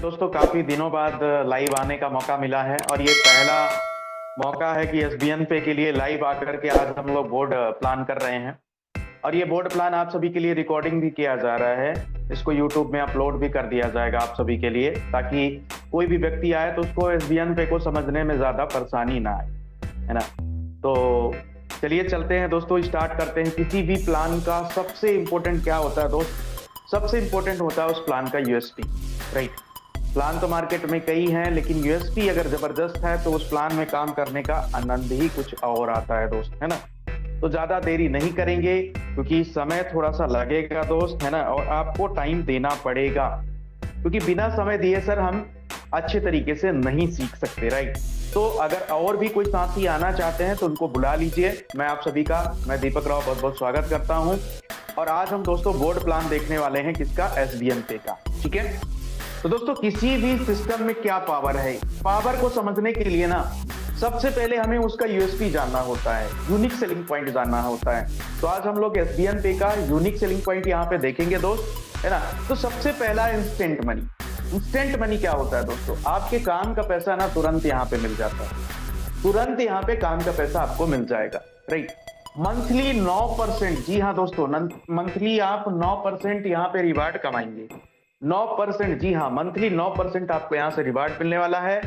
दोस्तों काफी दिनों बाद लाइव आने का मौका मिला है और ये पहला मौका है कि एसबीएन पे के लिए लाइव आकर के आज हम लोग बोर्ड प्लान कर रहे हैं। और ये बोर्ड प्लान आप सभी के लिए रिकॉर्डिंग भी किया जा रहा है। इसको यूट्यूब में अपलोड भी कर दिया जाएगा आप सभी के लिए, ताकि कोई भी व्यक्ति आए तो उसको एसबीएन पे को समझने में ज्यादा परेशानी ना आए, है ना। तो चलिए चलते हैं दोस्तों, स्टार्ट करते हैं। किसी भी प्लान का सबसे इंपॉर्टेंट क्या होता है दोस्त? सबसे इंपॉर्टेंट होता है उस प्लान का यूएसपी, राइट। प्लान तो मार्केट में कई हैं, लेकिन यूएसपी अगर जबरदस्त है तो उस प्लान में काम करने का आनंद ही कुछ और आता है दोस्त, है ना। तो ज्यादा देरी नहीं करेंगे क्योंकि समय थोड़ा सा लगेगा दोस्त, है ना, और आपको टाइम देना पड़ेगा क्योंकि बिना समय दिए सर हम अच्छे तरीके से नहीं सीख सकते, राइट। तो अगर और भी कोई साथी आना चाहते हैं तो उनको बुला लीजिए। मैं आप सभी का, मैं दीपक राव बहुत बहुत स्वागत करता हूं। और आज हम दोस्तों बोर्ड प्लान देखने वाले हैं, किसका? एसबीएन पे का, ठीक है। तो दोस्तों किसी भी सिस्टम में क्या पावर है, पावर को समझने के लिए ना सबसे पहले हमें उसका यूएसपी जानना होता है, यूनिक सेलिंग पॉइंट जानना होता है। तो आज हम लोग एसबीएन पे का यूनिक सेलिंग पॉइंट यहाँ पे देखेंगे दोस्त, है ना। तो सबसे पहला इंस्टेंट मनी। इंस्टेंट मनी क्या होता है दोस्तों? आपके काम का पैसा ना तुरंत यहाँ पे मिल जाता है, तुरंत यहाँ पे काम का पैसा आपको मिल जाएगा, राइट। मंथली 9%, जी हाँ दोस्तों, मंथली आप 9% यहाँ पे रिवार्ड कमाएंगे। 9%, जी हाँ, मंथली 9% आपको यहाँ से रिवार्ड मिलने वाला है।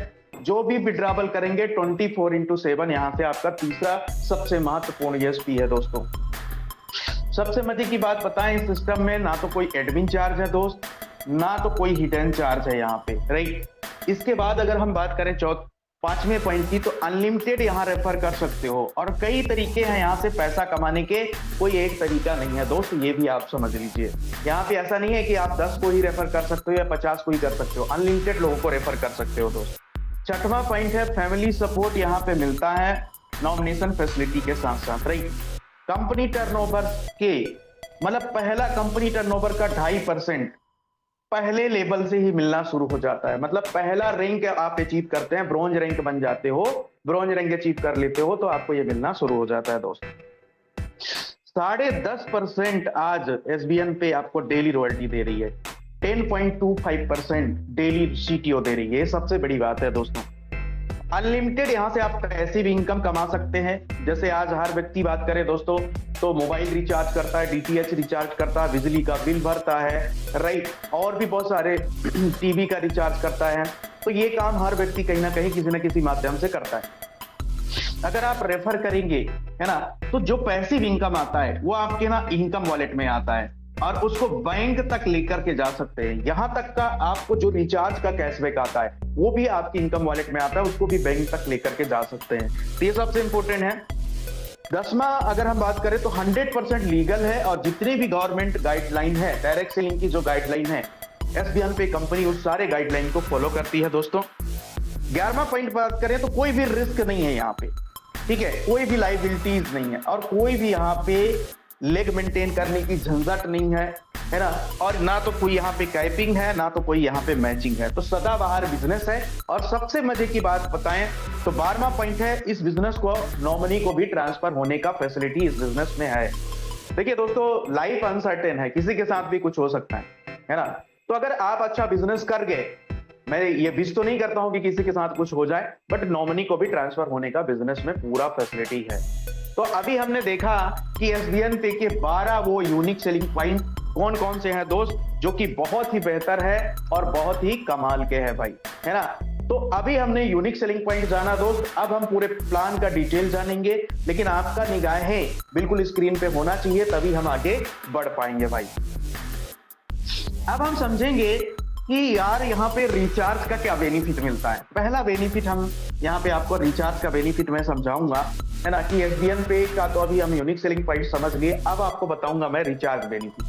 जो भी विड्रॉवल करेंगे 24/7 यहाँ से आपका तीसरा सबसे महत्वपूर्ण यूएसपी है दोस्तों। सबसे मजे की बात बताएं, इस सिस्टम में ना तो कोई एडमिन चार्ज है दोस्त, ना तो कोई हिडन चार्ज है यहाँ पे, राइट। इसके बाद अगर हम बात करें पांचवें पॉइंट की, तो अनलिमिटेड यहाँ रेफर कर सकते हो और कई तरीके हैं यहाँ से पैसा कमाने के, कोई एक तरीका नहीं है दोस्त, ये भी आप समझ लीजिए। यहाँ पे ऐसा नहीं है कि आप 10 को ही रेफर कर सकते हो या 50 को ही कर सकते हो, अनलिमिटेड लोगों को रेफर कर सकते हो दोस्त। छठवां पॉइंट है फैमिली सपोर्ट यहाँ पे मिलता है नॉमिनेशन फैसिलिटी के साथ साथ, राइट। कंपनी टर्नओवर के, मतलब पहला कंपनी टर्नओवर का 2.5% पहले लेवल से ही मिलना शुरू हो जाता है। मतलब पहला रैंक आप अचीव करते हैं, ब्रॉन्ज रैंक बन जाते हो, ब्रॉन्ज रैंक अचीव कर लेते हो तो आपको ये मिलना शुरू हो जाता है दोस्त। 10.5% आज एसबीएन पे आपको डेली रॉयल्टी दे रही है, 10.25% डेली सीटीओ दे रही है, ये सबसे बड़ी बात है दोस्तों। अनलिमिटेड यहाँ से आप पैसिव इनकम कमा सकते हैं। जैसे आज हर व्यक्ति बात करे दोस्तों तो मोबाइल रिचार्ज करता है, डीटीएच रिचार्ज करता है, बिजली का बिल भरता है, राइट, और भी बहुत सारे टीवी का रिचार्ज करता है। तो ये काम हर व्यक्ति कहीं ना कहीं किसी न किसी माध्यम से करता है। अगर आप रेफर करेंगे, है ना, तो जो पैसिव इनकम आता है वो आपके ना इनकम वॉलेट में आता है और उसको बैंक तक लेकर के जा सकते हैं। यहां तक का आपको जो रिचार्ज का कैशबैक आता है वो भी आपकी इनकम वॉलेट में आता है, उसको भी बैंक तक लेकर के जा सकते हैं। तो ये सबसे इंपॉर्टेंट है। 10वां अगर हम बात करें तो 100% लीगल है और जितनी भी गवर्नमेंट गाइडलाइन है, डायरेक्ट सेलिंग की जो गाइडलाइन है, एसबीएन पे कंपनी उस सारे गाइडलाइन को फॉलो करती है दोस्तों। 11वां पॉइंट बात करें तो कोई भी रिस्क नहीं है यहाँ पे, ठीक है, कोई भी लाइबिलिटीज नहीं है और कोई भी यहाँ पे लेग मेंटेन करने की झंझट नहीं है ना, और ना तो कोई यहाँ पे कैपिंग है, ना तो कोई यहाँ पे मैचिंग है। तो सदाबहार बिजनेस है। और सबसे मजे की बात बताएं तो 12वां पॉइंट है, इस बिजनेस को नॉमिनी को भी ट्रांसफर होने का फैसिलिटी इस बिजनेस में है। देखिए दोस्तों, लाइफ अनसर्टेन है, किसी के साथ भी कुछ हो सकता है ना। तो अगर आप अच्छा बिजनेस कर गए, मैं ये विश तो नहीं करता हूं कि किसी के साथ कुछ हो जाए, बट नॉमिनी को भी ट्रांसफर होने का बिजनेस में पूरा फैसिलिटी है। तो अभी हमने देखा कि एसबीएन पे के 12 वो यूनिक सेलिंग पॉइंट कौन कौन से हैं दोस्त, जो कि बहुत ही बेहतर है और बहुत ही कमाल के हैं भाई, है ना। तो अभी हमने यूनिक सेलिंग पॉइंट जाना दोस्त, अब हम पूरे प्लान का डिटेल जानेंगे, लेकिन आपका निगाहें बिल्कुल स्क्रीन पे होना चाहिए, तभी हम आगे बढ़ पाएंगे भाई। अब हम समझेंगे कि यार यहाँ पे रिचार्ज का क्या बेनिफिट मिलता है। पहला बेनिफिट हम यहाँ पे आपको रिचार्ज का बेनिफिट मैं समझाऊंगा, है ना, कि एसबीएन पे का तो अभी हम यूनिक सेलिंग पॉइंट समझ लिए, अब आपको बताऊंगा मैं रिचार्ज बेनिफिट,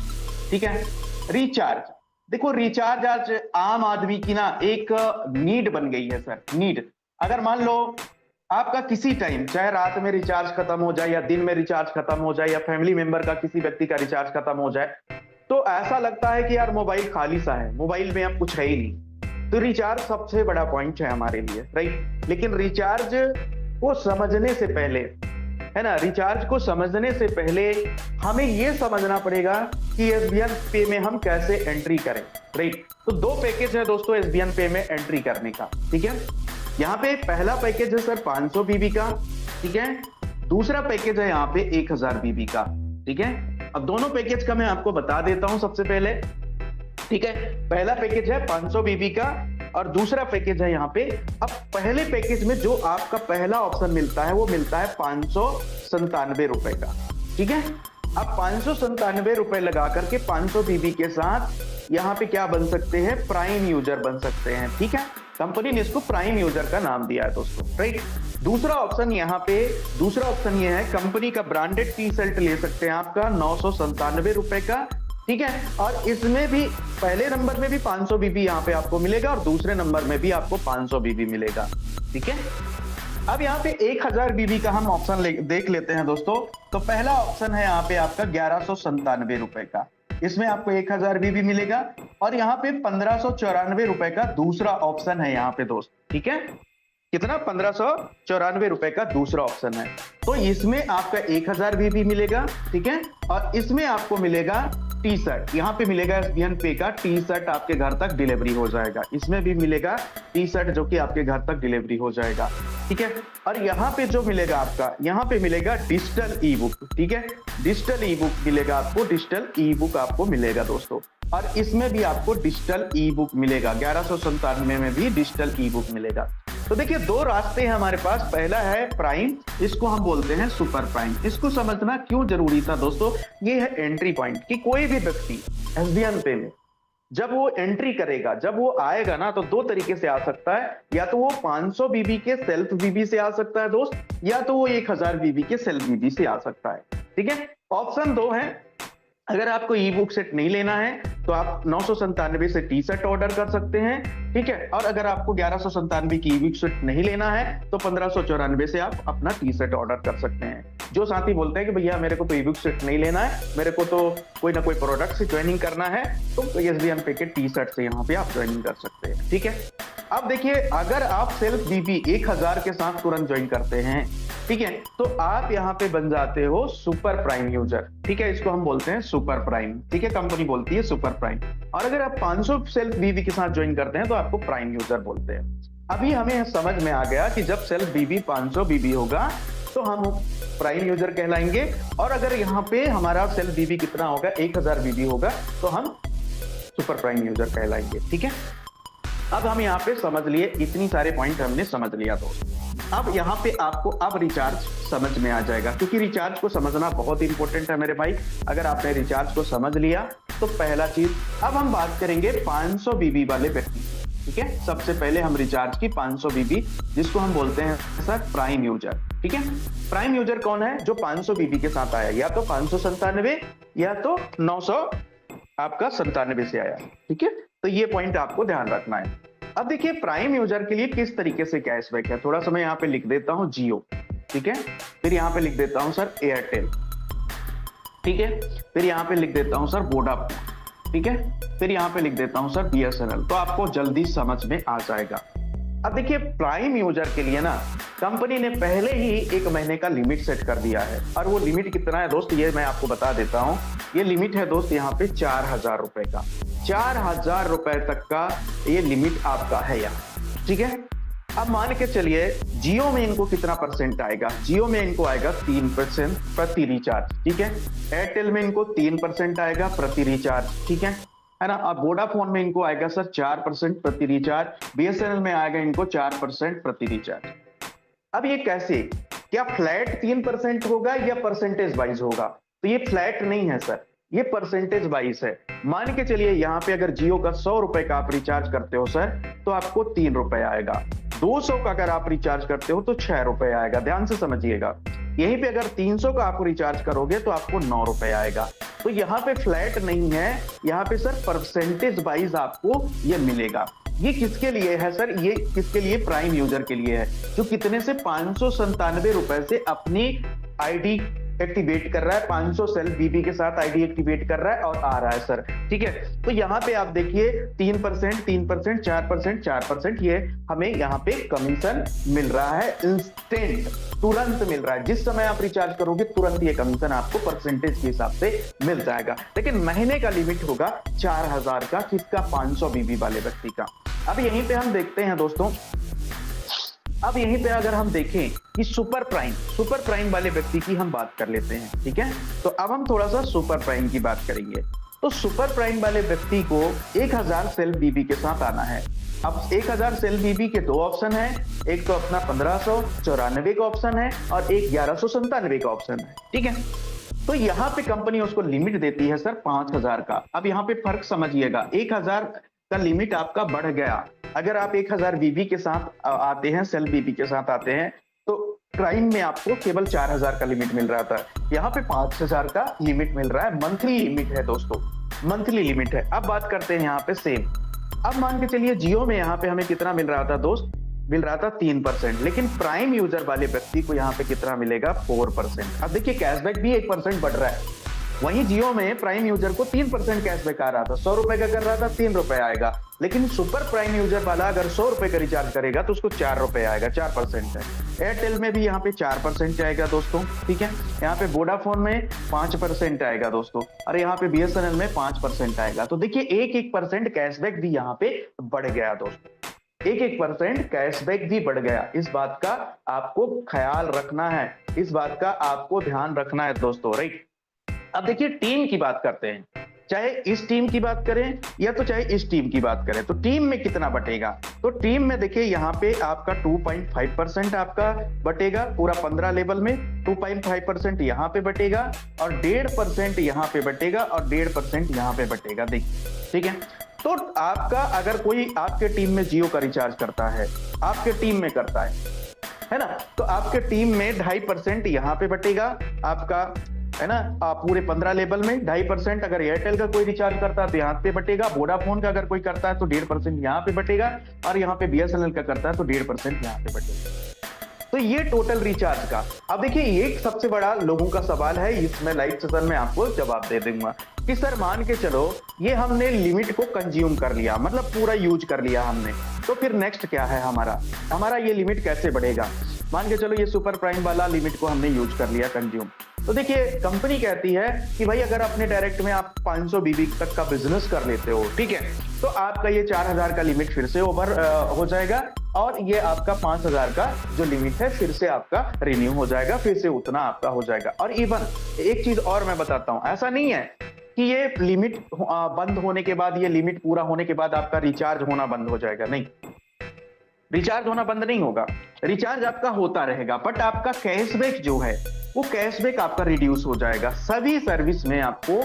ठीक है। रिचार्ज, देखो रिचार्ज आज आम आदमी की ना एक नीड बन गई है सर, नीड। अगर मान लो आपका किसी टाइम, चाहे रात में रिचार्ज खत्म हो जाए या दिन में रिचार्ज खत्म हो जाए या फैमिली मेंबर का किसी व्यक्ति का रिचार्ज खत्म हो जाए, तो ऐसा लगता है कि यार मोबाइल खाली सा है, मोबाइल में अब कुछ है ही नहीं। तो रिचार्ज सबसे बड़ा पॉइंट है हमारे लिए, राइट। लेकिन रिचार्ज को समझने से पहले है ना, रिचार्ज को समझने से पहले हमें ये समझना पड़ेगा कि एसबीएन पे में हम कैसे एंट्री करें, राइट। तो दो पैकेज है दोस्तों एसबीएन पे में एंट्री करने का, ठीक है। यहाँ पे पहला पैकेज है सर 500 बीबी का, ठीक है। दूसरा पैकेज है यहाँ पे 1000 बीबी का, ठीक है। अब दोनों पैकेज का मैं आपको बता देता हूं सबसे पहले, ठीक है। पहला पैकेज है 500 बीबी का और दूसरा पैकेज है यहाँ पे। अब पहले पैकेज में जो आपका पहला ऑप्शन मिलता है वो मिलता है 597 रुपए का, ठीक है। अब 597 रुपए लगा करके 500 बीबी के साथ यहाँ पे क्या बन सकते हैं, प्राइम यूजर बन सकते हैं, ठीक है। कंपनी ने इसको प्राइम यूजर का नाम दिया है दोस्तों, राइट। दूसरा ऑप्शन यहाँ पे, दूसरा ऑप्शन ये है कंपनी का ब्रांडेड टी शर्ट ले सकते हैं आपका 997 रुपए का, ठीक है। और इसमें भी पहले नंबर में भी 500 बीबी यहाँ पे आपको मिलेगा और दूसरे नंबर में भी आपको 500 बीबी मिलेगा, ठीक है। अब यहाँ पे 1000 बीबी का हम ऑप्शन देख लेते हैं दोस्तों। तो पहला ऑप्शन है यहाँ पे आपका 1197 रुपए का, इसमें आपको 1000 बीबी मिलेगा और यहाँ पे 1594 रुपए का दूसरा ऑप्शन है यहाँ पे दोस्त, ठीक है। कितना, 1594 रुपए का दूसरा ऑप्शन है। तो इसमें आपका 1000 बीबी मिलेगा, ठीक है। और इसमें आपको मिलेगा टी शर्ट, यहाँ पे मिलेगा एसबीएन पे का टी शर्ट आपके घर तक डिलीवरी हो जाएगा। इसमें भी मिलेगा टी शर्ट जो कि आपके घर तक डिलीवरी हो जाएगा, ठीक है। और यहाँ पे जो मिलेगा आपका, यहाँ पे मिलेगा डिजिटल ई बुक, ठीक है। डिजिटल ई बुक मिलेगा आपको, डिजिटल ई बुक आपको मिलेगा दोस्तों। और इसमें भी आपको डिजिटल ई बुक मिलेगा, 1197 में भी डिजिटल ई बुक मिलेगा। तो देखिए दो रास्ते हैं हमारे पास। पहला है प्राइम, इसको हम बोलते हैं सुपर प्राइम। इसको समझना क्यों जरूरी था दोस्तों, ये है एंट्री पॉइंट कि कोई भी व्यक्ति एसबीएन पे में जब वो एंट्री करेगा, जब वो आएगा ना, तो दो तरीके से आ सकता है। या तो वो 500 बीबी के सेल्फ बीबी से आ सकता है दोस्त, या तो वो 1000 बीबी के सेल्फ बीबी से आ सकता है, ठीक है। ऑप्शन दो है। अगर आपको ई बुक सेट नहीं लेना है तो आप 997 से टी शर्ट ऑर्डर कर सकते हैं, ठीक है। और अगर आपको 1197 की ई बुक सेट नहीं लेना है तो 1594 से आप अपना टी शर्ट ऑर्डर कर सकते हैं। जो साथी बोलते हैं कि भैया मेरे को तो ई बुक सेट नहीं लेना है, मेरे को तो कोई ना कोई प्रोडक्ट से ज्वाइनिंग करना है, तो एसबीएन पे के टी शर्ट से यहाँ पे आप ज्वाइनिंग कर सकते हैं, ठीक है। अब देखिए अगर आप सेल्फ बीबी 1000 के साथ तुरंत ज्वाइन करते हैं, ठीक है, तो आप यहाँ पे बन जाते हो सुपर प्राइम यूजर, ठीक है। इसको हम बोलते हैं सुपर प्राइम, ठीक है। कंपनी बोलती है सुपर प्राइम। और अगर आप 500 सेल्फ बीबी के साथ ज्वाइन करते हैं तो आपको प्राइम यूजर बोलते हैं। अभी हमें समझ में आ गया कि जब सेल्फ बीबी 500 बीबी होगा तो हम प्राइम यूजर कहलाएंगे, और अगर यहाँ पे हमारा सेल्फ बीबी कितना होगा, 1000 बीबी होगा, तो हम सुपर प्राइम यूजर कहलाएंगे, ठीक है। अब हम यहाँ पे समझ लिए, इतनी सारे पॉइंट हमने समझ लिया दोस्त। अब यहाँ पे आपको अब रिचार्ज समझ में आ जाएगा, क्योंकि रिचार्ज को समझना बहुत इंपॉर्टेंट है मेरे भाई। अगर आपने रिचार्ज को समझ लिया तो पहला चीज, अब हम बात करेंगे 500 बीबी वाले व्यक्ति, ठीक है। सबसे पहले हम रिचार्ज की 500 बीबी, जिसको हम बोलते हैं सर प्राइम यूजर, ठीक है। प्राइम यूजर कौन है, जो 500 बीबी के साथ आया, या तो 597 या तो 997 से आया, ठीक है। तो ये पॉइंट आपको ध्यान रखना है। अब देखिए प्राइम यूजर के लिए किस तरीके से कैशबैक है, थोड़ा सा मैं यहाँ पे लिख देता हूँ जियो, ठीक है। फिर यहाँ पे लिख देता हूँ सर एयरटेल, ठीक है। फिर यहाँ पे लिख देता हूँ सर वोडाफोन, ठीक है। फिर यहाँ पे लिख देता हूँ सर बीएसएनएल। तो आपको जल्दी समझ में आ जाएगा। अब देखिए प्राइम यूजर के लिए ना कंपनी ने पहले ही 1 महीने का लिमिट सेट कर दिया है, और वो लिमिट कितना है दोस्त, ये मैं आपको बता देता हूँ। ये लिमिट है दोस्त यहाँ पे 4000 रुपए का, 4000 रुपए तक का ये लिमिट आपका है यहाँ, ठीक है। अब मान के चलिए जियो में इनको कितना परसेंट आएगा, जियो में इनको आएगा 3% प्रति रिचार्ज, ठीक है। एयरटेल में इनको 3% आएगा प्रति रिचार्ज, ठीक है ना। अब वोडाफोन में इनको आएगा सर 4% प्रति रिचार्ज, बीएसएनएल में आएगा इनको 4% प्रति रिचार्ज। अब ये कैसे, क्या फ्लैट 3% होगा या परसेंटेज वाइज होगा, तो ये फ्लैट नहीं है सर, ये परसेंटेज वाइज है। मान के चलिए यहाँ पे अगर जियो का 100 रुपए का आप रिचार्ज करते हो सर, तो आपको 3 रुपए आएगा। 200 का अगर आप रिचार्ज करते हो तो 6 रुपए आएगा, ध्यान से समझिएगा। यहीं पे अगर 300 का आप रिचार्ज करोगे तो आपको 9 रुपए आएगा। तो यहाँ पे फ्लैट नहीं है, यहाँ पे सर परसेंटेज वाइज आपको ये मिलेगा। ये किसके लिए है सर, ये किसके लिए, प्राइम यूजर के लिए है, जो कितने से 597 रुपए से अपनी आईडी एक्टिवेट कर रहा है, 500 सेल्फ बीबी के साथ आईडी एक्टिवेट कर रहा है और आ रहा है सर। ठीक है, तो यहाँ पे आप देखिए 3%, 3%, 4%, 4% ये हमें यहाँ पे कमीशन मिल रहा है, इंस्टेंट, तुरंत मिल रहा है। जिस समय आप रिचार्ज करोगे तुरंत ये कमीशन आपको परसेंटेज के हिसाब से मिल जाएगा। लेकिन महीने का लिमिट होगा 4000 का, किसका? 500 बीबी वाले व्यक्ति का। अब यहीं पे हम देखते हैं दोस्तों, अब यहीं पे अगर हम देखें कि सुपर प्राइम वाले व्यक्ति की हम बात कर लेते हैं। ठीक है, तो अब हम थोड़ा सा सुपर प्राइम की बात करेंगे। तो सुपर प्राइम वाले व्यक्ति को 1000 सेल्फ बीबी के साथ आना है। अब 1000 सेल्फ बीबी के दो ऑप्शन है, एक तो अपना 1594 का ऑप्शन है और एक 1197 का ऑप्शन है। ठीक है, तो यहाँ पे कंपनी उसको लिमिट देती है सर 5000 का। अब यहाँ पे फर्क समझिएगा, 1000 का लिमिट आपका बढ़ गया। अगर आप 1000 बीबी के साथ आते हैं, सेल्फ बीबी के साथ आते हैं, तो प्राइम में आपको केवल 4000 का लिमिट मिल रहा था, यहाँ पे 5000 का लिमिट मिल रहा है। मंथली लिमिट है दोस्तों, मंथली लिमिट है। अब बात करते हैं यहाँ पे सेम। अब मान के चलिए जियो में यहाँ पे हमें कितना मिल रहा था दोस्त? मिल रहा था 3%, लेकिन प्राइम यूजर वाले व्यक्ति को यहाँ पे कितना मिलेगा? 4%। अब देखिए कैशबैक भी 1% बढ़ रहा है। वहीं जियो में प्राइम यूजर को 3% कैशबैक आ रहा था, 100 रुपए का कर रहा था 3 रुपए आएगा। लेकिन सुपर प्राइम यूजर वाला अगर 100 रुपए का रिचार्ज करेगा तो उसको 4 रुपए आएगा, 4% है। एयरटेल में भी यहाँ पे 4% आएगा दोस्तों। ठीक है, यहाँ पे वोडाफोन में 5% आएगा दोस्तों, और यहाँ पे बीएसएनएल में 5% आएगा। तो देखिए 1% कैशबैक भी यहाँ पे बढ़ गया दोस्तों, 1% कैशबैक भी बढ़ गया। इस बात का आपको ख्याल रखना है, इस बात का आपको ध्यान रखना है दोस्तों, राइट। अब देखिए टीम की बात करते हैं, चाहे इस टीम की बात करें या तो चाहे इस टीम की बात करें, तो टीम में कितना बटेगा? तो टीम में देखिए यहाँ पे आपका 2.5% आपका बटेगा, पूरा 15 लेवल में 2.5% यहाँ पे बटेगा और 1.5% यहाँ पे बटेगा और 1.5% यहाँ पे बटेगा। देखिए, ठीक है, तो आपका अगर कोई आपके टीम में जियो का रिचार्ज करता है, आपके टीम में करता है ना, तो आपके टीम में 2.5% यहाँ पे बटेगा आपका, है ना, पूरे 15 लेवल में 2.5%। अगर एयरटेल का कोई रिचार्ज करता है तो यहाँ पे बटेगा, वोडाफोन का अगर कोई करता है तो 1.5% यहाँ पे बटेगा, और यहाँ पे बीएसएनएल का करता है तो 1.5% यहाँ पे बटेगा। तो ये टोटल रिचार्ज का। अब देखिए एक सबसे बड़ा लोगों का सवाल है, इसमें लाइव सेशन में आपको जवाब दे दूंगा कि सर मान के चलो ये हमने लिमिट को कंज्यूम कर लिया, मतलब पूरा यूज कर लिया हमने, तो फिर नेक्स्ट क्या है हमारा ये लिमिट कैसे बढ़ेगा? मान के चलो ये सुपर प्राइम वाला लिमिट को हमने यूज कर लिया कंज्यूम, तो देखिए कंपनी कहती है कि भाई अगर अपने डायरेक्ट में आप 500 बीबी तक का बिजनेस कर लेते हो, ठीक है, तो आपका ये 4000 का लिमिट फिर से ओवर हो जाएगा और ये आपका 5000 का जो लिमिट है फिर से आपका रिन्यू हो जाएगा, फिर से उतना आपका हो जाएगा। और इवन एक चीज और मैं बताता हूं, ऐसा नहीं है कि ये लिमिट बंद होने के बाद, ये लिमिट पूरा होने के बाद आपका रिचार्ज होना बंद हो जाएगा, नहीं, रिचार्ज होना बंद नहीं होगा, रिचार्ज आपका होता रहेगा, बट आपका कैशबैक जो है वो कैशबैक आपका रिड्यूस हो जाएगा। सभी सर्विस में आपको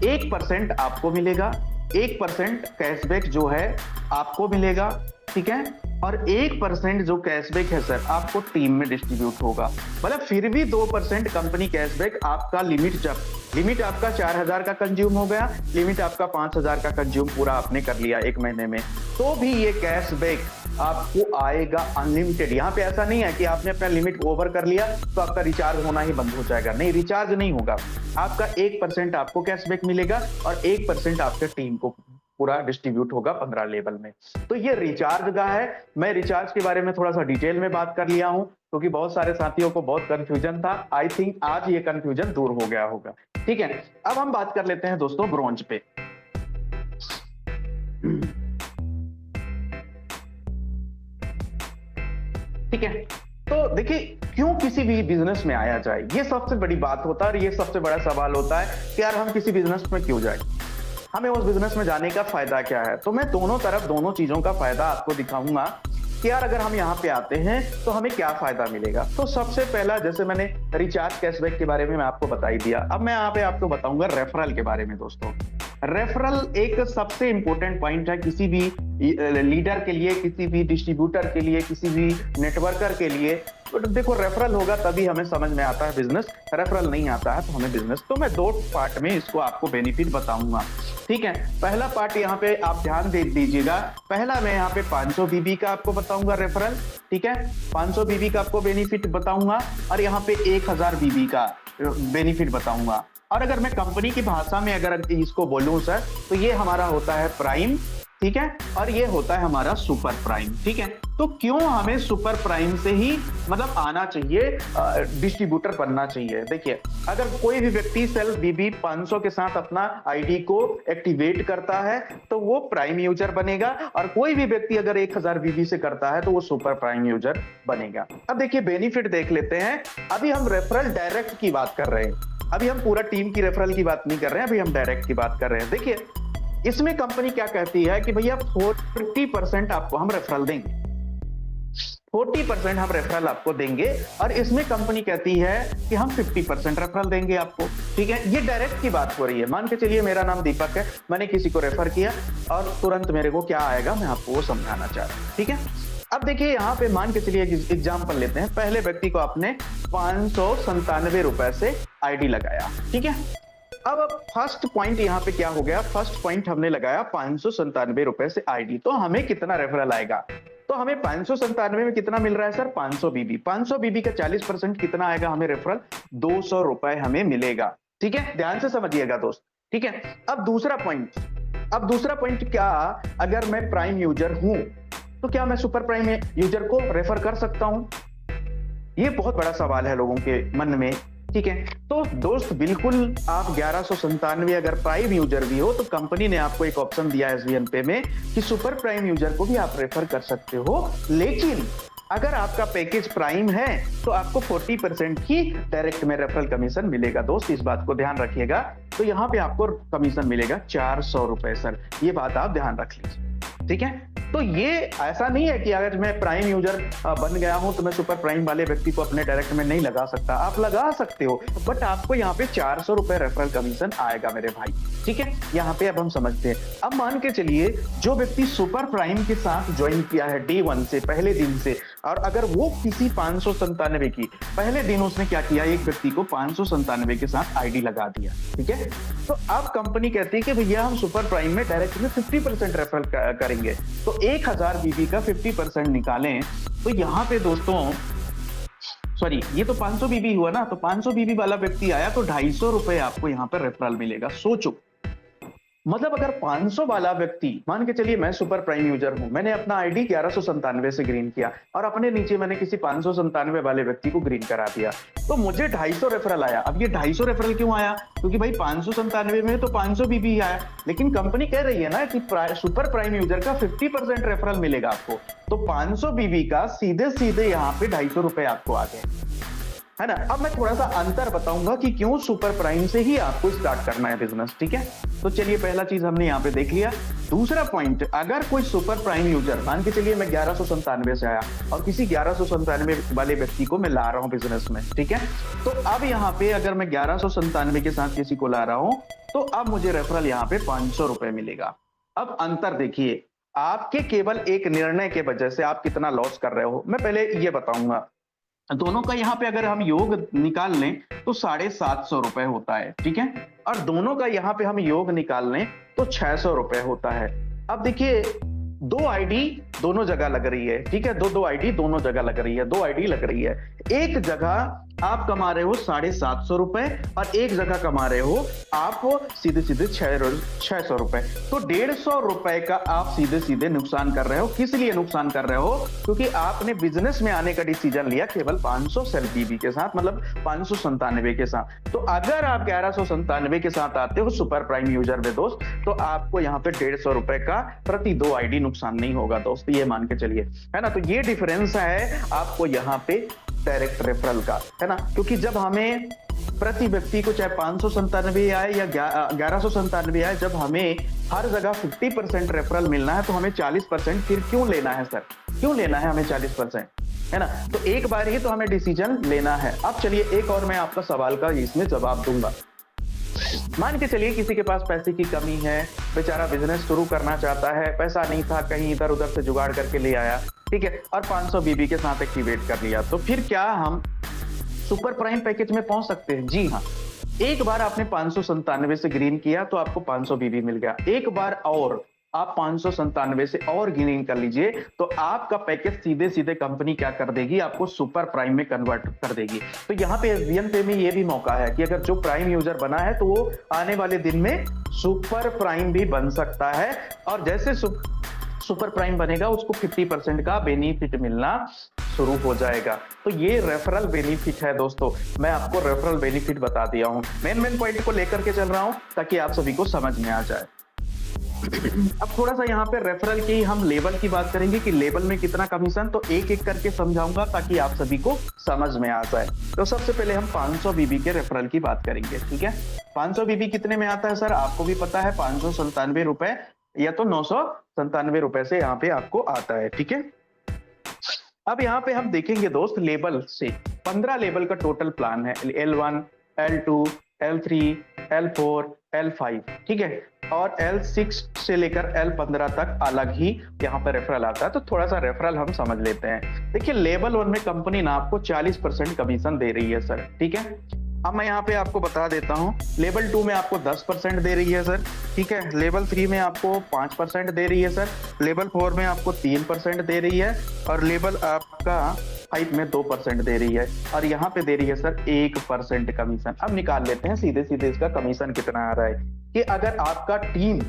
1% आपको मिलेगा, 1% कैशबैक जो है आपको मिलेगा, ठीक है, और 1% जो कैशबैक है सर आपको टीम में डिस्ट्रीब्यूट होगा। मतलब फिर भी 2% कंपनी कैशबैक आपका लिमिट आपका 4000 का कंज्यूम हो गया, लिमिट आपका 5000 का कंज्यूम पूरा आपने कर लिया एक महीने में, तो भी ये कैशबैक आपको आएगा अनलिमिटेड। यहाँ पे ऐसा नहीं है कि आपने अपना लिमिट ओवर कर लिया तो आपका रिचार्ज होना ही बंद हो जाएगा, नहीं, रिचार्ज नहीं होगा, आपका 1% आपको कैशबैक मिलेगा और 1% आपके टीम को पूरा डिस्ट्रीब्यूट होगा 15 लेवल में। तो ये रिचार्ज का है। मैं रिचार्ज के बारे में थोड़ा सा डिटेल में बात कर लिया हूं क्योंकि बहुत सारे साथियों को बहुत कंफ्यूजन था। आई थिंक आज ये कंफ्यूजन दूर हो गया होगा, ठीक है। अब हम बात कर लेते हैं दोस्तों ब्रोंज पे। ठीक है, तो देखिए क्यों किसी भी बिजनेस में आया जाए, ये सबसे बड़ी बात होता है और ये सबसे बड़ा सवाल होता है कि यार हम किसी बिजनेस में क्यों जाए, हमें उस बिजनेस में जाने का फायदा क्या है। तो मैं दोनों चीजों का फायदा आपको दिखाऊंगा कि यार अगर हम यहाँ पे आते हैं तो हमें क्या फायदा मिलेगा। तो सबसे पहला, जैसे मैंने रिचार्ज कैशबैक के बारे में मैं आपको बता ही दिया, अब मैं यहाँ पे आपको बताऊंगा रेफरल के बारे में। दोस्तों रेफरल एक सबसे इंपॉर्टेंट पॉइंट है किसी भी लीडर के लिए, किसी भी डिस्ट्रीब्यूटर के लिए, किसी भी नेटवर्कर के लिए। तो देखो रेफरल होगा तभी हमें समझ में आता है बिजनेस, रेफरल नहीं आता है तो हमें बिजनेस। तो मैं 2 पार्ट में इसको आपको बेनिफिट बताऊंगा, ठीक है। पहला पार्ट यहाँ पे आप ध्यान दे दीजिएगा, पहला मैं यहाँ पे 500 बीबी का आपको बताऊंगा रेफरल, ठीक है, 500 बीबी का आपको बेनिफिट बताऊंगा, और यहाँ पे 1000 बीबी का बेनिफिट बताऊंगा। और अगर मैं कंपनी की भाषा में अगर इसको बोलूं सर, तो ये हमारा होता है प्राइम, ठीक है, और ये होता है हमारा सुपर प्राइम, ठीक है। तो क्यों हमें सुपर प्राइम से ही मतलब आना चाहिए, डिस्ट्रीब्यूटर बनना चाहिए। देखिए, अगर कोई भी व्यक्ति सेल बीबी 500 के साथ अपना आईडी को एक्टिवेट करता है तो वो प्राइम यूजर बनेगा, और कोई भी व्यक्ति अगर 1000 बीबी से करता है तो वो सुपर प्राइम यूजर बनेगा। अब देखिए बेनिफिट देख लेते हैं। अभी हम रेफरल डायरेक्ट की बात कर रहे हैं, अभी हम पूरा टीम की रेफरल की बात नहीं कर रहे हैं, अभी हम डायरेक्ट की बात कर रहे हैं। देखिए इसमें कंपनी क्या कहती है कि भैया 40% आपको हम रेफरल देंगे, 40% हम रेफरल आपको देंगे, और इसमें कंपनी कहती है कि हम 50% रेफरल देंगे आपको, ठीक है। ये डायरेक्ट की बात हो रही है। मान के चलिए मेरा नाम दीपक है, मैंने किसी को रेफर किया और तुरंत मेरे को क्या आएगा मैं आपको वो समझाना चाह रहा हूं, ठीक है। अब देखिए यहाँ पे मान के चलिए एग्जाम्पल लेते हैं। पहले व्यक्ति को आपने 597 रुपए से आईडी लगाया, ठीक है। अब फर्स्ट पॉइंट यहाँ पे क्या हो गया, फर्स्ट पॉइंट हमने लगाया 597 रुपए से आईडी, तो हमें कितना रेफरल आएगा, तो हमें 597 में कितना मिल रहा है सर, 500 बीबी। 500 बीबी का 40% कितना आएगा हमें रेफरल, 200 रुपए हमें मिलेगा, ठीक है। ध्यान से समझिएगा दोस्त, ठीक है। अब दूसरा पॉइंट क्या, अगर मैं प्राइम यूजर हूं तो क्या मैं सुपर प्राइम यूजर को रेफर कर सकता हूं? ये बहुत बड़ा सवाल है लोगों के मन में, ठीक है। तो दोस्त बिल्कुल आप 1197 अगर प्राइम यूजर भी हो तो कंपनी ने आपको एक ऑप्शन दिया है एसबीएन पे में कि सुपर प्राइम यूजर को भी आप रेफर कर सकते हो, लेकिन अगर आपका पैकेज प्राइम है तो आपको 40% ही डायरेक्ट में रेफरल कमीशन मिलेगा। दोस्त इस बात को ध्यान रखिएगा। तो यहाँ पे आपको कमीशन मिलेगा 400 रुपए सर, ये बात आप ध्यान रख लीजिए, ठीक है। तो ये ऐसा नहीं है कि अगर मैं प्राइम यूजर बन गया हूं तो मैं सुपर प्राइम वाले व्यक्ति को अपने डायरेक्ट में नहीं लगा सकता, आप लगा सकते हो, बट आपको यहाँ पे 400 रुपए रेफरल कमीशन आएगा मेरे भाई, ठीक है। यहाँ पे अब हम समझते हैं। अब मान के चलिए जो व्यक्ति सुपर प्राइम के साथ ज्वाइन किया है डे 1 से, पहले दिन से, और अगर वो किसी 597 की पहले दिन उसने क्या किया, एक व्यक्ति को 597 के साथ आईडी लगा दिया, ठीक है। तो अब कंपनी कहती है कि भैया हम सुपर प्राइम में डायरेक्ट में 50% रेफरल करेंगे, तो 1000 बीबी का 50% निकालें तो यहाँ पे दोस्तों, सॉरी ये तो 500 बीबी हुआ ना, तो 500 बीबी वाला व्यक्ति आया तो 250 रुपए आपको यहाँ पर रेफरल मिलेगा। सोचो, मतलब अगर 500 वाला व्यक्ति, मान के चलिए मैं सुपर प्राइम यूजर हूं, मैंने अपना आईडी 1197 से ग्रीन किया और अपने नीचे मैंने किसी 597 वाले व्यक्ति को ग्रीन करा दिया, तो मुझे 250 रेफरल आया। अब ये 250 रेफरल क्यों आया, क्योंकि भाई 597 में तो 500 बीबी आया, लेकिन कंपनी कह रही है ना कि सुपर प्राइम यूजर का 50% रेफरल मिलेगा आपको, तो 500 बीबी का सीधे सीधे यहाँ पे 250 रुपए आपको आ गए, है ना। अब मैं थोड़ा सा अंतर बताऊंगा कि क्यों सुपर प्राइम से ही आपको स्टार्ट करना है बिजनेस, ठीक है। तो चलिए पहला चीज हमने यहाँ पे देख लिया। दूसरा पॉइंट, अगर कोई सुपर प्राइम यूजर, मान के चलिए मैं 1197 से आया और किसी 1197 वाले व्यक्ति को मैं ला रहा हूं बिजनेस में, ठीक है। तो अब यहाँ पे अगर मैं 1197 के साथ किसी को ला रहा हूं तो अब मुझे रेफरल यहाँ पे 500 रुपए मिलेगा। अब अंतर देखिए, आपके केवल एक निर्णय के वजह से आप कितना लॉस कर रहे हो, मैं पहले ये बताऊंगा। दोनों का यहाँ पे अगर हम योग निकाल लें तो 750 रुपए होता है, ठीक है, और दोनों का यहाँ पे हम योग निकाल लें तो 600 रुपए होता है। अब देखिए 2 आईडी दोनों जगह लग रही है, ठीक है, दो आईडी दोनों जगह लग रही है, 2 आईडी लग रही है। एक जगह आप कमा रहे हो 750 रुपए और एक जगह कमा रहे हो आप सीधे सीधे 600 रुपए, तो 150 रुपए का आप सीधे सीधे नुकसान कर रहे हो। किस लिए नुकसान कर रहे हो, क्योंकि आपने बिजनेस में आने का डिसीजन लिया केवल 500 सेल बीबी के साथ, मतलब 597 के साथ। तो अगर आप 1197 के साथ आते हो सुपर प्राइम यूजर में दोस्त, तो आपको यहाँ पे 150 रुपए का प्रति 2 आईडी नुकसान नहीं होगा दोस्त, ये मान के चलिए, है ना। तो ये डिफरेंस है आपको यहाँ पे डायरेक्ट रेफरल का, है ना, क्योंकि जब हमें प्रति व्यक्ति को चाहे 597 आए या 1197 आए, जब हमें हर जगह 50% रेफरल मिलना है तो हमें 40% फिर क्यों लेना है सर, क्यों लेना है हमें 40%, है ना। तो एक बार ही तो हमें डिसीजन लेना है। अब चलिए एक और मैं आपका सवाल का इसमें जवाब दूंगा। मान के चलिए किसी के पास पैसे की कमी है, बेचारा बिजनेस शुरू करना चाहता है, पैसा नहीं था, कहीं इधर उधर से जुगाड़ करके ले आया, ठीक है, और 500 बीबी के साथ एक्टिवेट कर लिया, तो फिर क्या हम सुपर प्राइम पैकेज में पहुंच सकते हैं? जी हाँ। एक बार आपने 597 से ग्रीन किया तो आपको 500 बीबी मिल गया, एक बार और आप 597 से और गेनिंग कर लीजिए, तो आपका पैकेज सीधे सीधे कंपनी क्या कर देगी, आपको सुपर प्राइम में कन्वर्ट कर देगी। तो यहाँ पे एसबीएन पे में ये भी मौका है कि अगर जो प्राइम यूजर बना है तो वो आने वाले दिन में सुपर प्राइम भी बन सकता है, और जैसे सुपर प्राइम बनेगा उसको 50% का बेनिफिट मिलना शुरू हो जाएगा। तो ये रेफरल बेनिफिट है दोस्तों, मैं आपको रेफरल बेनिफिट बता दिया हूं, मेन पॉइंट को लेकर के चल रहा हूं ताकि आप सभी को समझ में आ जाए। अब थोड़ा सा यहाँ पे रेफरल की हम लेवल की बात करेंगे कि लेवल में कितना कमीशन, तो एक एक करके समझाऊंगा ताकि आप सभी को समझ में आ जाए। तो सबसे पहले हम 500 बीबी के रेफरल की बात करेंगे, ठीक है। 500 बीबी कितने में आता है सर, आपको भी पता है 597 रुपए या तो 997 रुपए से यहाँ पे आपको आता है, ठीक है। अब यहाँ पे हम देखेंगे दोस्त लेवल से 15 लेवल का टोटल प्लान है, L1, L2, L3, L4, L5, ठीक है, और L6 से लेकर L15 तक अलग ही यहाँ पर रेफरल आता है। तो थोड़ा सा रेफरल हम समझ लेते हैं। देखिए लेवल 1 में कंपनी ना आपको 40% कमीशन दे रही है सर, ठीक है। अब मैं यहाँ पे आपको बता देता हूँ, लेवल 2 में आपको 10% दे रही है सर, ठीक है। लेवल 3 में आपको 5% दे रही है सर, लेवल 4 में आपको 3% दे रही है, और लेवल आपका 5 में 2% दे रही है, और यहाँ पे दे रही है सर 1% कमीशन। अब निकाल लेते हैं सीधे सीधे इसका कमीशन कितना आ रहा है, कि अगर आपका टीम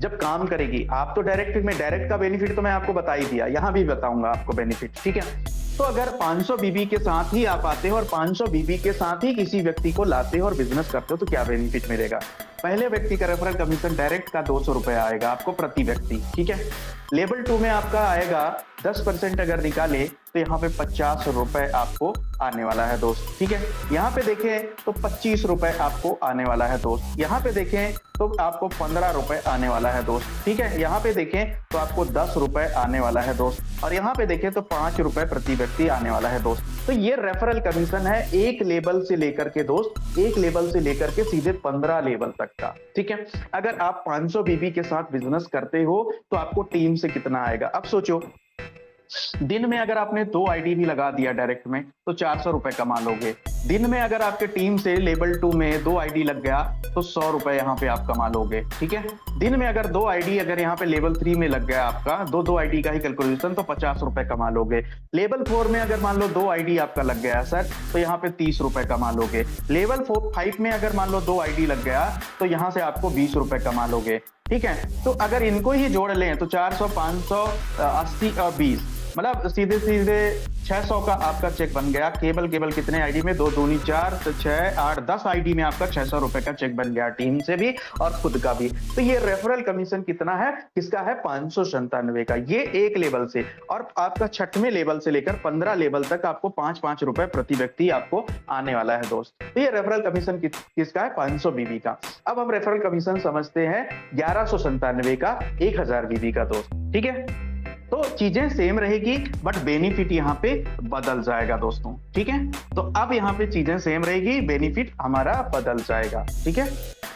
जब काम करेगी, आप तो डायरेक्ट का बेनिफिट तो मैं आपको बता ही दिया, यहाँ भी बताऊंगा आपको बेनिफिट, ठीक है। तो अगर 500 बीबी के साथ ही आप आते हो और 500 बीबी के साथ ही किसी व्यक्ति को लाते हो और बिजनेस करते हो, तो क्या बेनिफिट मिलेगा। पहले व्यक्ति का रेफरल कमीशन डायरेक्ट का 200 रुपए आएगा आपको प्रति व्यक्ति, ठीक है। लेवल 2 में आपका आएगा 10% अगर निकाले तो यहाँ पे 50 रुपए आपको आने वाला है दोस्त, ठीक है। यहाँ पे देखें तो 25 रुपए आपको आने वाला है दोस्त, यहाँ पे देखें तो आपको 15 रुपए आने वाला है दोस्त, ठीक है। यहाँ पे देखें तो आपको 10 रुपए आने वाला है दोस्त, और यहाँ पे देखें तो 5 रुपए प्रति व्यक्ति आने वाला है दोस्त। तो ये रेफरल कमीशन है एक लेवल से लेकर के दोस्त, एक लेवल से लेकर के सीधे 15 लेवल तक का, ठीक है। अगर आप 500 बीबी के साथ बिजनेस करते हो तो आपको टीम से कितना आएगा। अब सोचो, दिन में अगर आपने 2 आईडी भी लगा दिया डायरेक्ट में तो 400 रुपए कमा लोगे। दिन में अगर आपके टीम से लेवल 2 में 2 आईडी लग गया तो 100 रुपए यहाँ पे आप कमा लोगे, ठीक है। दिन में अगर 2 आईडी अगर यहाँ पे लेवल 3 में लग गया आपका, दो आईडी का ही कैलकुलेशन, तो 50 रुपए कमा लोगे। लेवल 4 में अगर मान लो 2 आईडी आपका लग गया सर, तो यहाँ पे 30 रुपए कमा लोगे। लेवल 5 में अगर मान लो 2 आईडी लग गया तो यहाँ से आपको 20 रुपए कमा लोगे, ठीक है। तो अगर इनको ही जोड़ लें तो 400, 500, 80 और 20, मतलब सीधे सीधे 600 का आपका चेक बन गया। केवल कितने आईडी में, 2 दूनी 4, तो 6, 8, 10 आईडी में आपका 600 रुपए का चेक बन गया, टीम से भी और खुद का भी। तो ये रेफरल कमीशन कितना है, किसका है, 597 का, ये एक लेवल से। और आपका 6वें लेवल से लेकर 15 लेवल तक आपको 5-5 रुपए प्रति व्यक्ति आपको आने वाला है दोस्त। तो ये रेफरल कमीशन किसका है, 500 बीबी का। अब हम रेफरल कमीशन समझते हैं 1197 का 1000 बीबी का दोस्त, ठीक है। तो चीजें सेम रहेगी बट बेनिफिट यहाँ पे बदल जाएगा दोस्तों, ठीक है। तो अब यहाँ पे चीजें सेम रहेगी, बेनिफिट हमारा बदल जाएगा, ठीक है।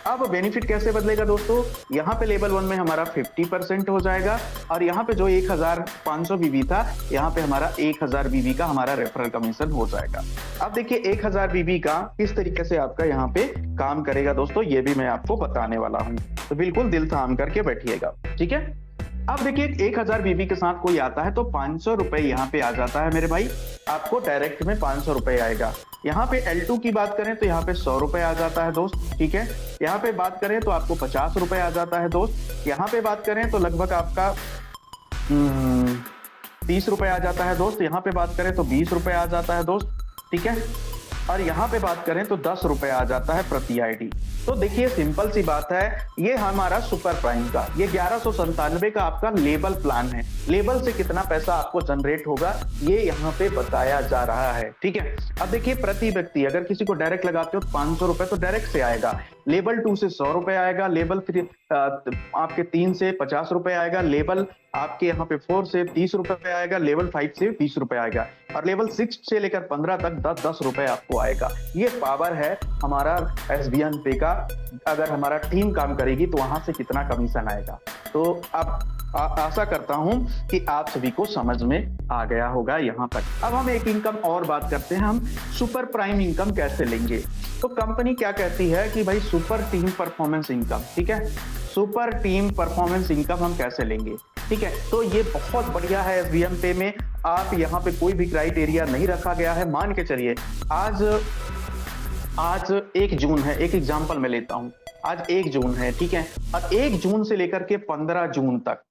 अब बेनिफिट कैसे बदलेगा दोस्तों, यहाँ पे लेवल 1 में हमारा 50% हो जाएगा, और यहाँ पे जो 1500 बीबी था, यहाँ पे हमारा 1000 बीबी का हमारा रेफरल कमीशन हो जाएगा। अब देखिए 1000 बीबी का किस तरीके से आपका यहाँ पे काम करेगा दोस्तों, ये भी मैं आपको बताने वाला हूँ, तो बिल्कुल दिल थाम करके बैठिएगा, ठीक है। अब देखिए 1000 बीबी के साथ कोई आता है तो 500 रुपए यहाँ पे आ जाता है मेरे भाई, आपको डायरेक्ट में 500 रुपए आएगा। यहाँ पे L2 की बात करें तो यहाँ पे 100 रुपए आ जाता है दोस्त, ठीक है। यहाँ पे बात करें तो आपको 50 रुपए आ जाता है दोस्त। यहाँ पे बात करें तो लगभग आपका 30 रुपए आ जाता है दोस्त। यहाँ पे बात करें तो 20 रुपए आ जाता है दोस्त, ठीक है। और यहाँ पे बात करें तो 10 रुपए आ जाता है प्रति आईडी। तो देखिए सिंपल सी बात है, ये हमारा सुपर प्राइम का, ये 1197 का आपका लेवल प्लान है। लेवल से कितना पैसा आपको जनरेट होगा ये यहाँ पे बताया जा रहा है, ठीक है। अब देखिए प्रति व्यक्ति अगर किसी को डायरेक्ट लगाते हो तो 500 रुपए तो डायरेक्ट से आएगा, लेवल 2 से 100 रुपए आएगा, लेवल 3 आपके 3 से 50 रुपए आएगा, लेवल आपके यहाँ पे 4 से 30 रुपए आएगा, लेवल 5 से 20 रुपए आएगा, और लेवल 6 से लेकर 15 तक 10-10 रुपए आपको आएगा। ये पावर है हमारा एसबीएन पे का। अगर हमारा टीम काम करेगी तो वहां से कितना कमीशन आएगा। तो अब आशा करता हूं कि आप सभी को समझ में आ गया होगा यहाँ तक। अब हम एक इनकम और बात करते हैं, हम सुपर प्राइम इनकम कैसे लेंगे। तो कंपनी क्या कहती है कि भाई सुपर टीम परफॉर्मेंस इनकम, ठीक है। सुपर टीम परफॉर्मेंस इनकम हम कैसे लेंगे। ठीक है, तो ये बहुत बढ़िया है एसबीएन पे में। आप यहाँ पे कोई भी क्राइटेरिया नहीं रखा गया है। मान के चलिए आज आज 1 जून है, एक एग्जांपल मैं लेता हूं। आज 1 जून है, ठीक है, और 1 जून से लेकर के 15 जून तक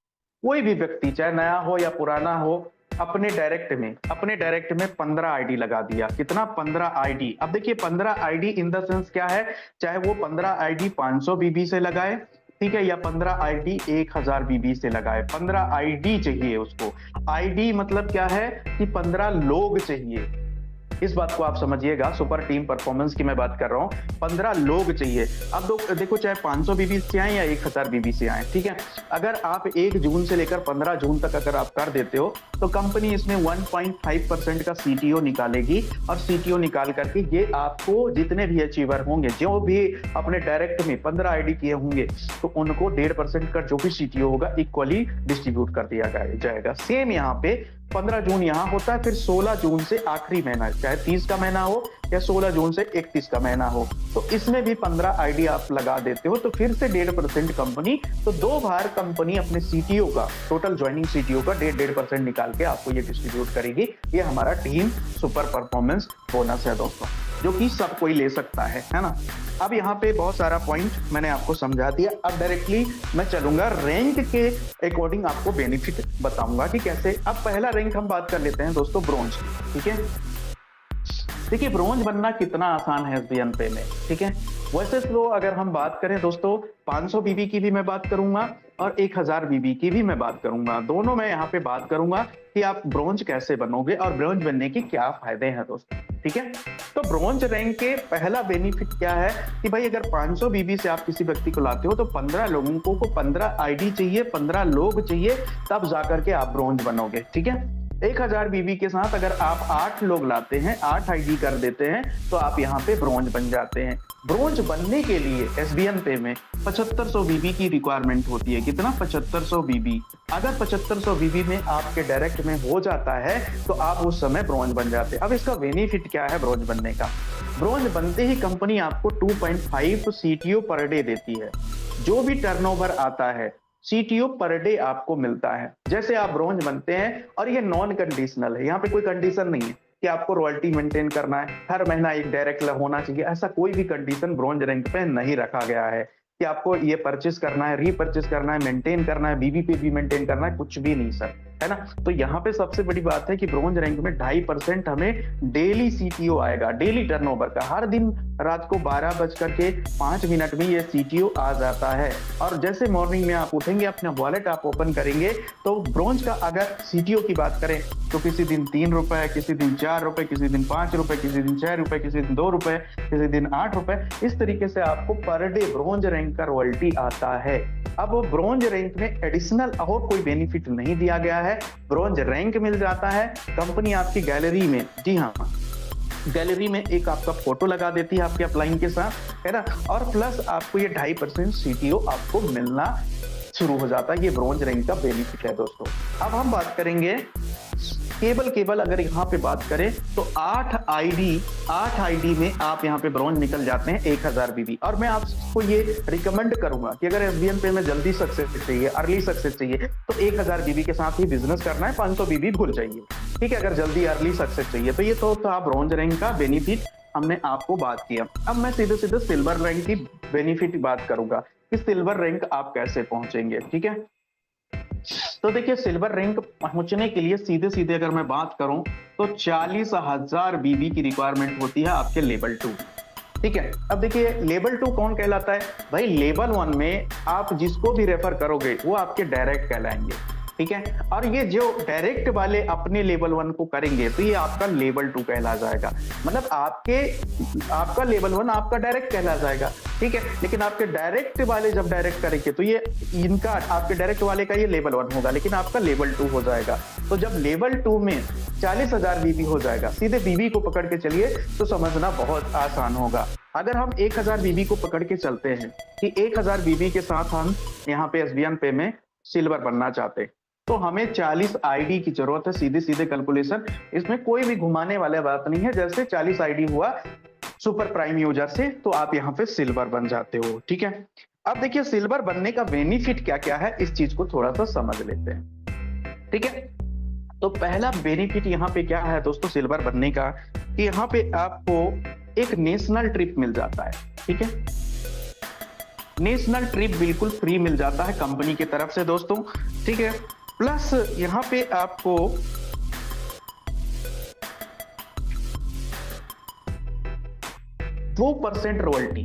कोई भी व्यक्ति चाहे नया हो या पुराना हो अपने डायरेक्ट में 15 आईडी लगा दिया। कितना? 15 आईडी। अब देखिए 15 आईडी इन द सेंस क्या है, चाहे वो 15 आईडी 500 बीबी से लगाए, ठीक है, या 15 आईडी 1000 बीबी से लगाए, 15 आईडी चाहिए उसको। आईडी मतलब क्या है कि 15 लोग चाहिए। इस बात को आप समझिएगा, सुपर टीम परफॉर्मेंस की मैं बात कर रहा हूं। 15 लोग चाहिए। अब देखो चाहे 500 बीबी से आए या 1000 बीबी से आए, ठीक है, अगर आप 1 जून से लेकर 15 जून तक अगर आप कर देते हो तो कंपनी इसमें 1.5% का सीटीओ निकालेगी, और सीटीओ निकाल करके ये आपको जितने भी अचीवर होंगे, जो भी अपने डायरेक्ट में 15 आईडी किए होंगे, तो उनको 1.5% का जो भी सीटीओ होगा इक्वली डिस्ट्रीब्यूट कर दिया जाएगा। सेम यहाँ पे 15 जून यहाँ होता है, फिर 16 जून से आखिरी महीना, चाहे 30 का महीना हो या 16 जून से 31 का महीना हो, तो इसमें भी 15 आईडी आप लगा देते हो तो फिर से 1.5% कंपनी, तो 2 बार कंपनी अपने सीटीओ का, टोटल ज्वाइनिंग सीटीओ का 1.5% निकाल के आपको ये डिस्ट्रीब्यूट करेगी। ये हमारा टीम सुपर परफॉर्मेंस बोनस है दोस्तों, जो कि सब कोई ले सकता है ना। अब यहाँ पे बहुत सारा पॉइंट मैंने आपको समझा दिया। अब डायरेक्टली मैं चलूंगा रैंक के अकॉर्डिंग, आपको बेनिफिट बताऊंगा कि कैसे। अब पहला रैंक हम बात कर लेते हैं दोस्तों, ब्रोंज। ठीक है, देखिए ब्रोंज बनना कितना आसान है एसबीएन पे में, ठीक है। वैसे तो अगर हम बात करें दोस्तों, 500 बीबी की भी मैं बात करूंगा और 1000 बीबी की भी मैं बात करूंगा। दोनों मैं यहाँ पे बात करूंगा कि आप ब्रोंज कैसे बनोगे और ब्रोंज बनने के क्या फायदे हैं दोस्तों, ठीक है। तो ब्रोंज रैंक के पहला बेनिफिट क्या है कि भाई अगर 500 बीबी से आप किसी व्यक्ति को लाते हो तो 15 लोगों को 15 आईडी चाहिए, 15 लोग चाहिए, तब जाकर के आप ब्रोंज बनोगे, ठीक है। 1000 बीबी के साथ अगर आप 8 लोग लाते हैं, 8 आईडी कर देते हैं, तो आप यहाँ पे ब्रोंज बन जाते हैं। ब्रोंज बनने के लिए एसबीएन पे में 7500 बीबी की रिक्वायरमेंट होती है। कितना? 7500 बीबी। अगर 7500 बीबी में आपके डायरेक्ट में हो जाता है तो आप उस समय ब्रोंज बन जाते हैं। अब इसका बेनिफिट क्या है ब्रोंज बनने का? ब्रोंज बनते ही कंपनी आपको 2.5 सीटीओ पर डे देती है। जो भी टर्नओवर आता है सीटीओ पर डे आपको मिलता है। जैसे आप ब्रोंज बनते हैं, और ये नॉन कंडीशनल है, यहाँ पे कोई कंडीशन नहीं है कि आपको रॉयल्टी मेंटेन करना है, हर महीना एक डायरेक्ट होना चाहिए, ऐसा कोई भी कंडीशन ब्रोंज रैंक पे नहीं रखा गया है कि आपको ये परचेस करना है, रीपरचेस करना है, मेंटेन करना है, बीबी पे भी मेंटेन करना है, कुछ भी नहीं सर, है ना। तो यहाँ पे सबसे बड़ी बात है कि ब्रोंज रैंक में 2.5% हमें डेली सीटीओ आएगा, डेली टर्नओवर का। हर दिन रात को 12:05 में ये सीटीओ आ जाता है, और जैसे मॉर्निंग में आप उठेंगे, अपना वॉलेट आप ओपन करेंगे, तो ब्रोंज का अगर सीटीओ की बात करें तो किसी दिन 3 रुपए, किसी दिन 4 रुपए, किसी दिन 5 रुपए, किसी दिन 6 रुपए, किसी दिन 2 रुपए, किसी दिन 8 रुपए, इस तरीके से आपको पर डे ब्रोंज रैंक का रॉयल्टी आता है। अब ब्रोंज रैंक में एडिशनल और कोई बेनिफिट नहीं दिया गया है, ब्रोंज रैंक मिल जाता है। कंपनी आपकी गैलरी में, जी हाँ, गैलरी में एक आपका फोटो लगा देती है आपके अपलाइन के साथ, है ना, और प्लस आपको ये 2.5% सीटीओ आपको मिलना शुरू हो जाता है। ये ब्रोंज रैंक का बेनिफिट है दोस्तों। अब हम बात करेंगे केवल अगर यहाँ पे बात करें तो 8 आईडी में आप यहाँ पे ब्रोंज निकल जाते हैं 1000 बीबी। और मैं आपको ये रिकमेंड करूंगा कि अगर एसबीएन पे में जल्दी सक्सेस चाहिए, अर्ली सक्सेस चाहिए, तो 1000 बीबी के साथ ही बिजनेस करना है, 500 बीबी भूल जाइए, ठीक है। अगर जल्दी अर्ली सक्सेस चाहिए तो ये तो आप ब्रोंज रैंक का बेनिफिट हमने आपको बात किया। अब मैं सीधे सिल्वर रैंक की बेनिफिट बात करूंगा कि सिल्वर रैंक आप कैसे पहुंचेंगे, ठीक है। तो देखिए सिल्वर रैंक पहुंचने के लिए सीधे अगर मैं बात करूं तो 40,000 बीबी की रिक्वायरमेंट होती है आपके लेवल 2, ठीक है। अब देखिए लेवल 2 कौन कहलाता है भाई? लेवल 1 में आप जिसको भी रेफर करोगे वो आपके डायरेक्ट कहलाएंगे, ठीक है। और ये जो डायरेक्ट वाले अपने लेवल 1 को करेंगे तो ये आपका लेवल 2 कहला जाएगा। मतलब आपका लेवल 1 आपका डायरेक्ट कहला जाएगा, ठीक है। लेकिन आपके डायरेक्ट वाले जब डायरेक्ट करेंगे तो ये इनका, आपके डायरेक्ट वाले का ये लेवल 1 होगा, लेकिन आपका लेवल 2 हो जाएगा। तो जब लेवल 2 में 40,000 बीबी हो जाएगा, सीधे बीबी को पकड़ के चलिए तो समझना बहुत आसान होगा। अगर हम 1000 बीबी को पकड़ के चलते हैं कि 1000 बीबी के साथ हम यहाँ पे एसबीएन पे में सिल्वर बनना चाहते हैं, तो हमें 40 आईडी की जरूरत है। सीधे कैलकुलेशन, इसमें कोई भी घुमाने वाला बात नहीं है। जैसे 40 आईडी हुआ सुपर प्राइम यूजर से, तो आप यहाँ पे सिल्वर बन जाते हो, ठीक है। अब देखिए सिल्वर बनने का बेनिफिट क्या क्या है, इस चीज को थोड़ा सा समझ लेते हैं, ठीक है। तो पहला बेनिफिट यहाँ पे क्या है दोस्तों सिल्वर बनने का, कि यहाँ पे आपको एक नेशनल ट्रिप मिल जाता है, ठीक है। नेशनल ट्रिप बिल्कुल फ्री मिल जाता है कंपनी की तरफ से दोस्तों, ठीक है। प्लस यहाँ पे आपको 2% रॉयल्टी,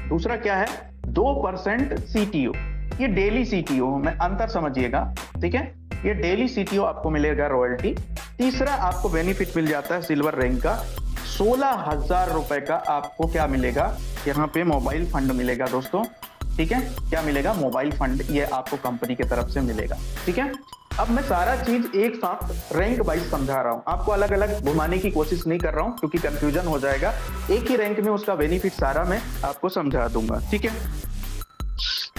दूसरा क्या है 2% सीटीओ, ये डेली सीटीओ में अंतर समझिएगा, ठीक है। ये डेली सीटीओ आपको मिलेगा रॉयल्टी। तीसरा आपको बेनिफिट मिल जाता है सिल्वर रैंक का 16,000 रुपए का आपको क्या मिलेगा, यहाँ पे मोबाइल फंड मिलेगा दोस्तों, ठीक है। क्या मिलेगा, मोबाइल फंड, ये आपको कंपनी की तरफ से मिलेगा, ठीक है। अब मैं सारा चीज एक साथ रैंक वाइज समझा रहा हूं, आपको अलग अलग घुमाने की कोशिश नहीं कर रहा हूं क्योंकि कंफ्यूजन हो जाएगा। एक ही रैंक में उसका बेनिफिट सारा मैं आपको समझा दूंगा, ठीक है।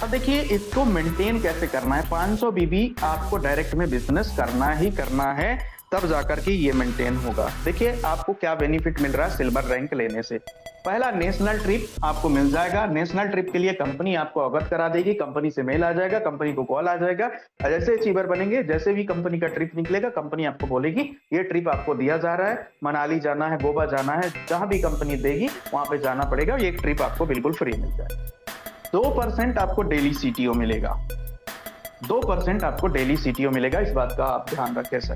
अब देखिए इसको मेंटेन कैसे करना है, 500 बीबी आपको डायरेक्ट में बिजनेस करना ही करना है, तब जाकर के ये मेंटेन होगा। देखिए आपको क्या बेनिफिट मिल रहा है सिल्वर रैंक लेने से। पहला नेशनल ट्रिप आपको मिल जाएगा, नेशनल ट्रिप के लिए कंपनी आपको अवगत करा देगी, कंपनी से मेल आ जाएगा, कंपनी को कॉल आ जाएगा, जैसे अचीवर बनेंगे, जैसे भी कंपनी का ट्रिप निकलेगा कंपनी आपको बोलेगी ये ट्रिप आपको दिया जा रहा है, मनाली जाना है, गोवा जाना है, जहां भी कंपनी देगी वहां पे जाना पड़ेगा, ये ट्रिप आपको बिल्कुल फ्री मिल जाएगा। 2% आपको डेली सीटीओ मिलेगा, 2% आपको डेली सीटीओ मिलेगा, इस बात का आप ध्यान रखें सर,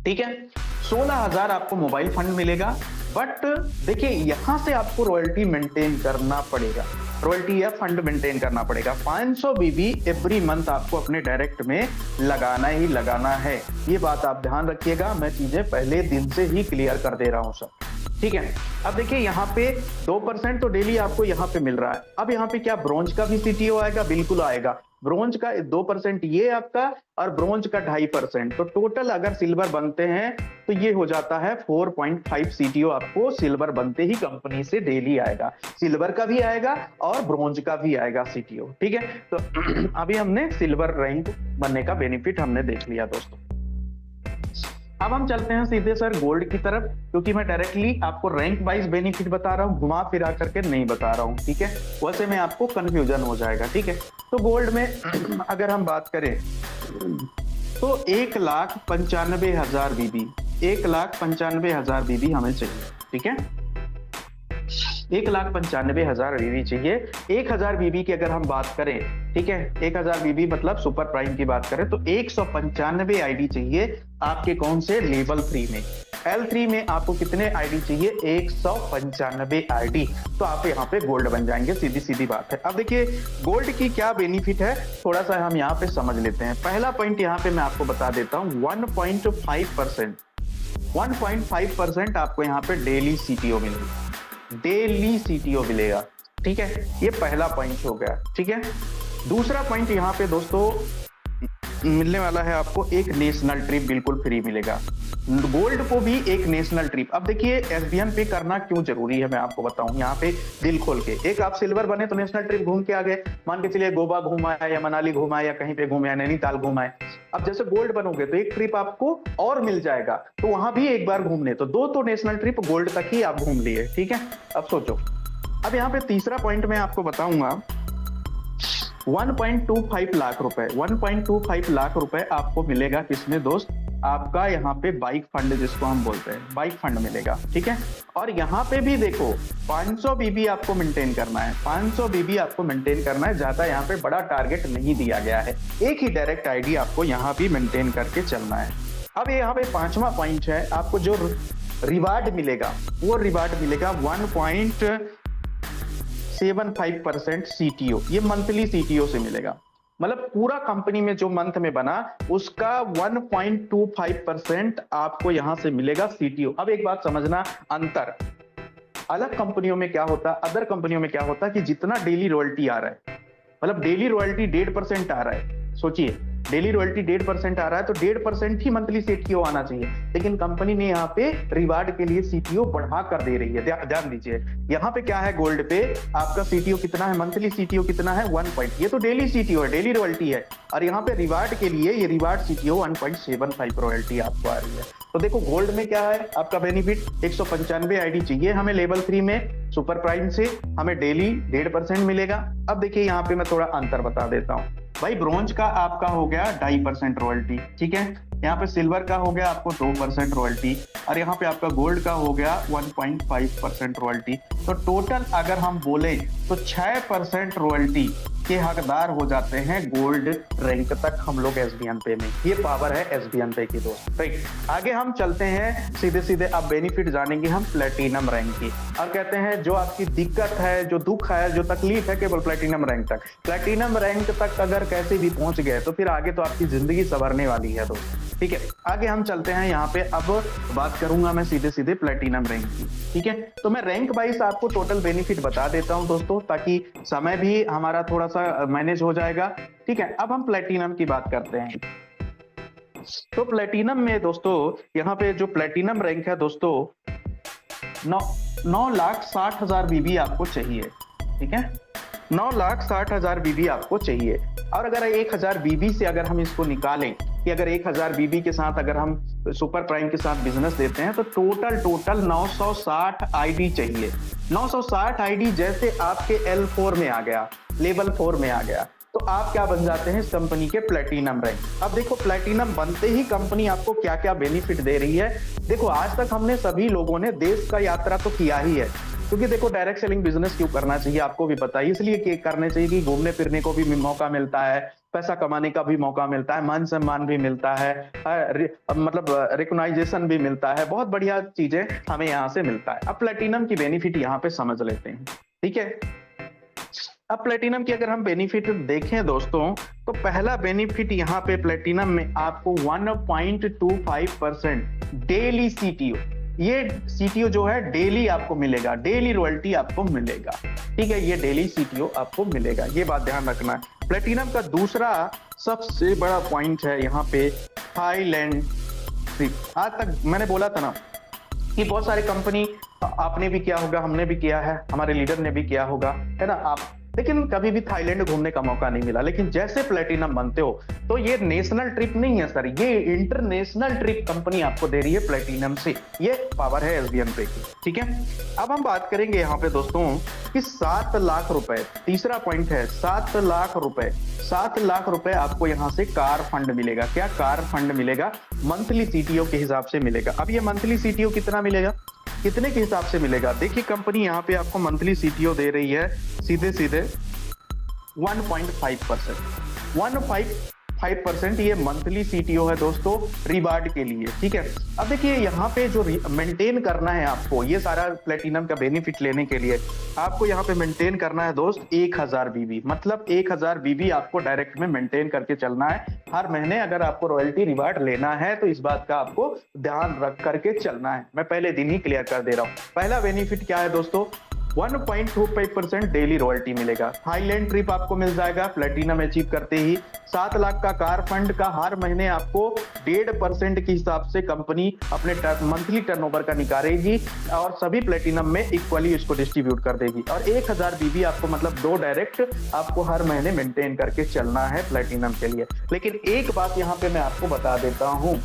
ठीक है। 16,000 आपको मोबाइल फंड मिलेगा, बट देखिए यहां से आपको रॉयल्टी मेंटेन करना पड़ेगा, रॉयल्टी या फंड मेंटेन करना पड़ेगा। 500 बीबी एवरी मंथ आपको अपने डायरेक्ट में लगाना ही लगाना है, ये बात आप ध्यान रखिएगा, मैं चीजें पहले दिन से ही क्लियर कर दे रहा हूं सर, ठीक है। अब देखिए यहाँ पे 2% तो डेली आपको यहाँ पे मिल रहा है। अब यहाँ पे क्या ब्रोंज का भी सीटीओ आएगा, बिल्कुल आएगा। ब्रोंज का 2% ये आपका और ब्रोंज का 2.5%, तो टोटल अगर सिल्वर बनते हैं तो ये हो जाता है 4.5 सीटीओ आपको सिल्वर बनते ही कंपनी से डेली आएगा, सिल्वर का भी आएगा और ब्रोंज का भी आएगा सीटीओ, ठीक है। तो अभी हमने सिल्वर रैंक बनने का बेनिफिट हमने देख लिया दोस्तों। अब हम चलते हैं सीधे सर गोल्ड की तरफ, क्योंकि मैं डायरेक्टली आपको रैंक वाइज बेनिफिट बता रहा हूँ, घुमा फिरा करके नहीं बता रहा हूँ, ठीक है, वैसे में आपको कंफ्यूजन हो जाएगा, ठीक है। तो गोल्ड में अगर हम बात करें तो 1,95,000 बीबी, 1,95,000 बीबी हमें चाहिए, ठीक है। 1,95,000 बीबी चाहिए। 1,000 बीबी की अगर हम बात करें, ठीक है, 1,000 बीबी मतलब सुपर प्राइम की बात करें तो 195 आईडी चाहिए आपके कौन से लेवल 3 में। L3 में आपको कितने आईडी चाहिए, 195 आईडी, तो आप यहाँ पे गोल्ड बन जाएंगे, सीधी सीधी बात है। अब देखिए गोल्ड की क्या बेनिफिट है, थोड़ा सा हम यहाँ पे समझ लेते हैं। पहला पॉइंट यहाँ पे मैं आपको बता देता हूँ, 1.5% आपको यहाँ पे डेली सीटीओ मिलेगा, डेली सीटीओ मिलेगा, ठीक है, ये पहला पॉइंट हो गया, ठीक है। दूसरा पॉइंट यहाँ पे दोस्तों मिलने वाला है आपको, एक नेशनल ट्रिप बिल्कुल फ्री मिलेगा, गोल्ड को भी एक नेशनल ट्रिप। अब देखिए एसबीएन पे करना क्यों जरूरी है मैं आपको बताऊं यहाँ पे दिल खोल के। एक आप सिल्वर बने तो नेशनल ट्रिप घूम के आ गए, मान के चलिए गोवा घूमा है या मनाली घूमा है या कहीं पे घूमे, नैनीताल घूमा है। अब जैसे गोल्ड बनोगे तो एक ट्रिप आपको और मिल जाएगा, तो वहां भी एक बार घूमने, तो 2 तो नेशनल ट्रिप गोल्ड तक ही आप घूम लिए, ठीक है। अब सोचो, अब यहाँ पे तीसरा पॉइंट मैं आपको बताऊंगा, 1.25 लाख रुपए, 1.25 लाख रुपए आपको मिलेगा किसमें दोस्त, आपका यहाँ पे बाइक फंड जिसको हम बोलते हैं, बाइक फंड मिलेगा, ठीक है। और यहाँ पे भी देखो 500 बीबी आपको मेंटेन करना है, 500 बीबी आपको मेंटेन करना है, ज्यादा यहाँ पे बड़ा टारगेट नहीं दिया गया है, एक ही डायरेक्ट आईडी आपको यहाँ भी मेंटेन करके चलना है। अब यहाँ पे 5वां पॉइंट है, आपको जो रिवार्ड मिलेगा वो रिवार्ड मिलेगा 1.75% सीटीओ, ये मंथली सीटीओ से मिलेगा, मतलब पूरा कंपनी में जो मंथ में बना उसका 1.25% आपको यहां से मिलेगा सीटीओ। अब एक बात समझना, अंतर अलग कंपनियों में क्या होता, अदर कंपनियों में क्या होता कि जितना डेली रॉयल्टी आ रहा है, मतलब डेली रॉयल्टी 1.5% आ रहा है, सोचिए डेली रॉयल्टी 1.5% आ रहा है तो 1.5% ही मंथली सीटीओ आना चाहिए, लेकिन कंपनी ने यहाँ पे रिवार्ड के लिए सीटीओ बढ़ा कर दे रही है। ध्यान दीजिए, यहाँ पे क्या है, गोल्ड पे आपका सीटीओ कितना है, मंथली सीटीओ कितना है 1 पॉइंट, ये तो डेली सीटीओ है, डेली रॉयल्टी है, और यहाँ पे रिवार्ड के लिए ये रिवार्ड सीटीओ 1.75 रॉयल्टी आपको आ रही है। तो देखो गोल्ड में क्या है आपका बेनिफिट, 195 आईडी चाहिए हमें लेवल 3 में सुपर प्राइम से, हमें डेली 1.5% मिलेगा। अब देखिए यहाँ पे मैं थोड़ा अंतर बता देता हूँ भाई, ब्रोंज का आपका हो गया 2.5% रॉयल्टी, ठीक है, यहाँ पे सिल्वर का हो गया आपको 2% रॉयल्टी, और यहाँ पे आपका गोल्ड का हो गया 1.5% रॉयल्टी। तो टोटल अगर हम बोले तो 6% रॉयल्टी के हकदार हो जाते हैं गोल्ड रैंक तक हम लोग एसबीएन पे में। ये पावर है एसबीएन पे की दोस्त। राइट, आगे हम चलते हैं सीधे सीधे, अब बेनिफिट जानेंगे हम प्लेटिनम रैंक की, और कहते हैं जो आपकी दिक्कत है, जो दुख है, जो तकलीफ है, केवल प्लेटिनम रैंक तक। प्लेटिनम रैंक तक अगर कैसे भी पहुंच गए तो फिर आगे तो आपकी जिंदगी संवरने वाली है दोस्त। ठीक है, आगे हम चलते हैं यहाँ पे, अब बात करूंगा मैं सीधे सीधे प्लेटिनम रैंक की। ठीक है, तो मैं रैंक वाइज आपको टोटल बेनिफिट बता देता हूं दोस्तों, ताकि समय भी हमारा थोड़ा सा मैनेज हो जाएगा। ठीक है, अब हम प्लेटिनम की बात करते हैं। तो प्लेटिनम में दोस्तों यहाँ पे जो प्लेटिनम रैंक है दोस्तों 9,60,000 बीबी आपको चाहिए। ठीक है, 9,60,000 बीबी आपको चाहिए, और अगर 1,000 बीबी से अगर हम इसको निकालें कि अगर 1,000 बीबी के साथ अगर हम सुपर प्राइम के साथ बिजनेस देते हैं तो टोटल 960 आईडी चाहिए। 960 आईडी जैसे आपके L4 में आ गया, लेवल 4 में आ गया, तो आप क्या बन जाते हैं इस कंपनी के प्लेटिनम रैंक। अब देखो प्लेटिनम बनते ही कंपनी आपको क्या क्या बेनिफिट दे रही है। देखो आज तक हमने सभी लोगों ने देश का यात्रा तो किया ही है, क्योंकि देखो डायरेक्ट सेलिंग बिजनेस क्यों करना चाहिए आपको भी पता है, इसलिए कि करने चाहिए कि घूमने फिरने को भी मौका मिलता है, पैसा कमाने का भी मौका मिलता है, मान सम्मान भी मिलता है, मतलब रिकॉग्नाइजेशन भी मिलता है, बहुत बढ़िया चीजें हमें यहाँ से मिलता है। अब प्लेटिनम की बेनिफिट यहाँ पे समझ लेते हैं। ठीक है, अब प्लेटिनम की अगर हम बेनिफिट देखें दोस्तों, तो पहला बेनिफिट यहाँ पे प्लेटिनम में आपको 1.25% डेली सीटीओ, ये सीटीओ जो है डेली आपको मिलेगा, डेली रॉयल्टी आपको मिलेगा। ठीक है, ये डेली सीटीओ आपको मिलेगा, ये बात ध्यान रखना है। प्लेटिनम का दूसरा सबसे बड़ा पॉइंट है यहाँ पे थाईलैंड ट्रिप। आज तक मैंने बोला था ना कि बहुत सारी कंपनी, आपने भी किया होगा, हमने भी किया है, हमारे लीडर ने भी किया होगा, है ना आप, लेकिन कभी भी थाईलैंड घूमने का मौका नहीं मिला। लेकिन जैसे प्लेटिनम बनते हो तो ये नेशनल ट्रिप नहीं है सर, ये इंटरनेशनल ट्रिप कंपनी आपको दे रही है प्लेटिनम से। ये पावर है एसबीएन पे की। ठीक है, अब हम बात करेंगे यहाँ पे दोस्तों कि 7 लाख रुपए, तीसरा पॉइंट है 7 लाख रुपए। 7 लाख रुपए आपको यहाँ से कार फंड मिलेगा। क्या कार फंड मिलेगा? मंथली सीटीओ के हिसाब से मिलेगा। अब ये मंथली सीटीओ कितना मिलेगा, कितने के हिसाब से मिलेगा? देखिए कंपनी यहाँ पे आपको मंथली सीटीओ दे रही है सीधे सीधे 1.5%। ये मंथली सीटीओ है दोस्तों रिवार्ड के लिए। ठीक है, अब देखिए यहाँ पे जो मेंटेन करना है आपको, ये सारा प्लेटिनम का बेनिफिट लेने के लिए आपको यहाँ पे मेंटेन करना है दोस्त 1,000 बीबी, मतलब 1,000 बीबी आपको डायरेक्ट में मेंटेन करके चलना है हर महीने। अगर आपको रॉयल्टी रिवार्ड लेना है तो इस बात का आपको ध्यान रख करके चलना है। मैं पहले दिन ही क्लियर कर दे रहा हूँ। पहला बेनिफिट क्या है दोस्तों, 1.25% डेली रॉयल्टी मिलेगा। थाईलैंड ट्रिप आपको मिल जाएगा प्लेटिनम अचीव करते ही। 7 लाख का कार फंड का हर महीने आपको 1.5% के हिसाब से कंपनी अपने मंथली टर्नओवर का निकालेगी और सभी प्लेटिनम में इक्वली इसको डिस्ट्रीब्यूट कर देगी। और 1,000 बीबी आपको, मतलब 2 डायरेक्ट आपको हर महीने मेंटेन करके चलना है प्लेटिनम के लिए। लेकिन एक बात यहाँ पे मैं आपको बता देता हूँ,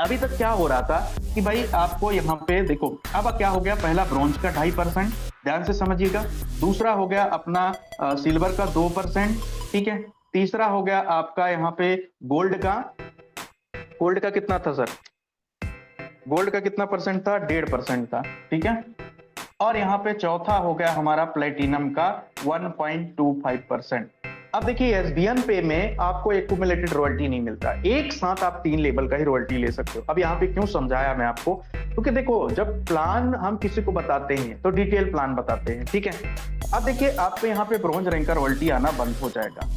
अभी तक क्या हो रहा था कि भाई आपको यहाँ पे देखो, अब क्या हो गया, पहला ब्रॉन्ज का 2.5%, ध्यान से समझिएगा। दूसरा हो गया अपना सिल्वर का 2%। ठीक है, तीसरा हो गया आपका यहाँ पे गोल्ड का कितना था सर? गोल्ड का कितना परसेंट था? 1.5% था। ठीक है, और यहाँ पे चौथा हो गया हमारा प्लेटिनम का 1.25%। अब देखिए एसबीएन पे में आपको एक्यूमुलेटेड रॉयल्टी नहीं मिलता, एक साथ आप 3 लेवल का ही रॉयल्टी ले सकते हो। अब यहाँ पे क्यों समझाया मैं आपको, क्योंकि देखो जब प्लान हम किसी को बताते हैं तो डिटेल प्लान बताते हैं। ठीक है, अब देखिए आपको यहाँ पे ब्रॉन्ज रैंक का रॉयल्टी आना बंद हो जाएगा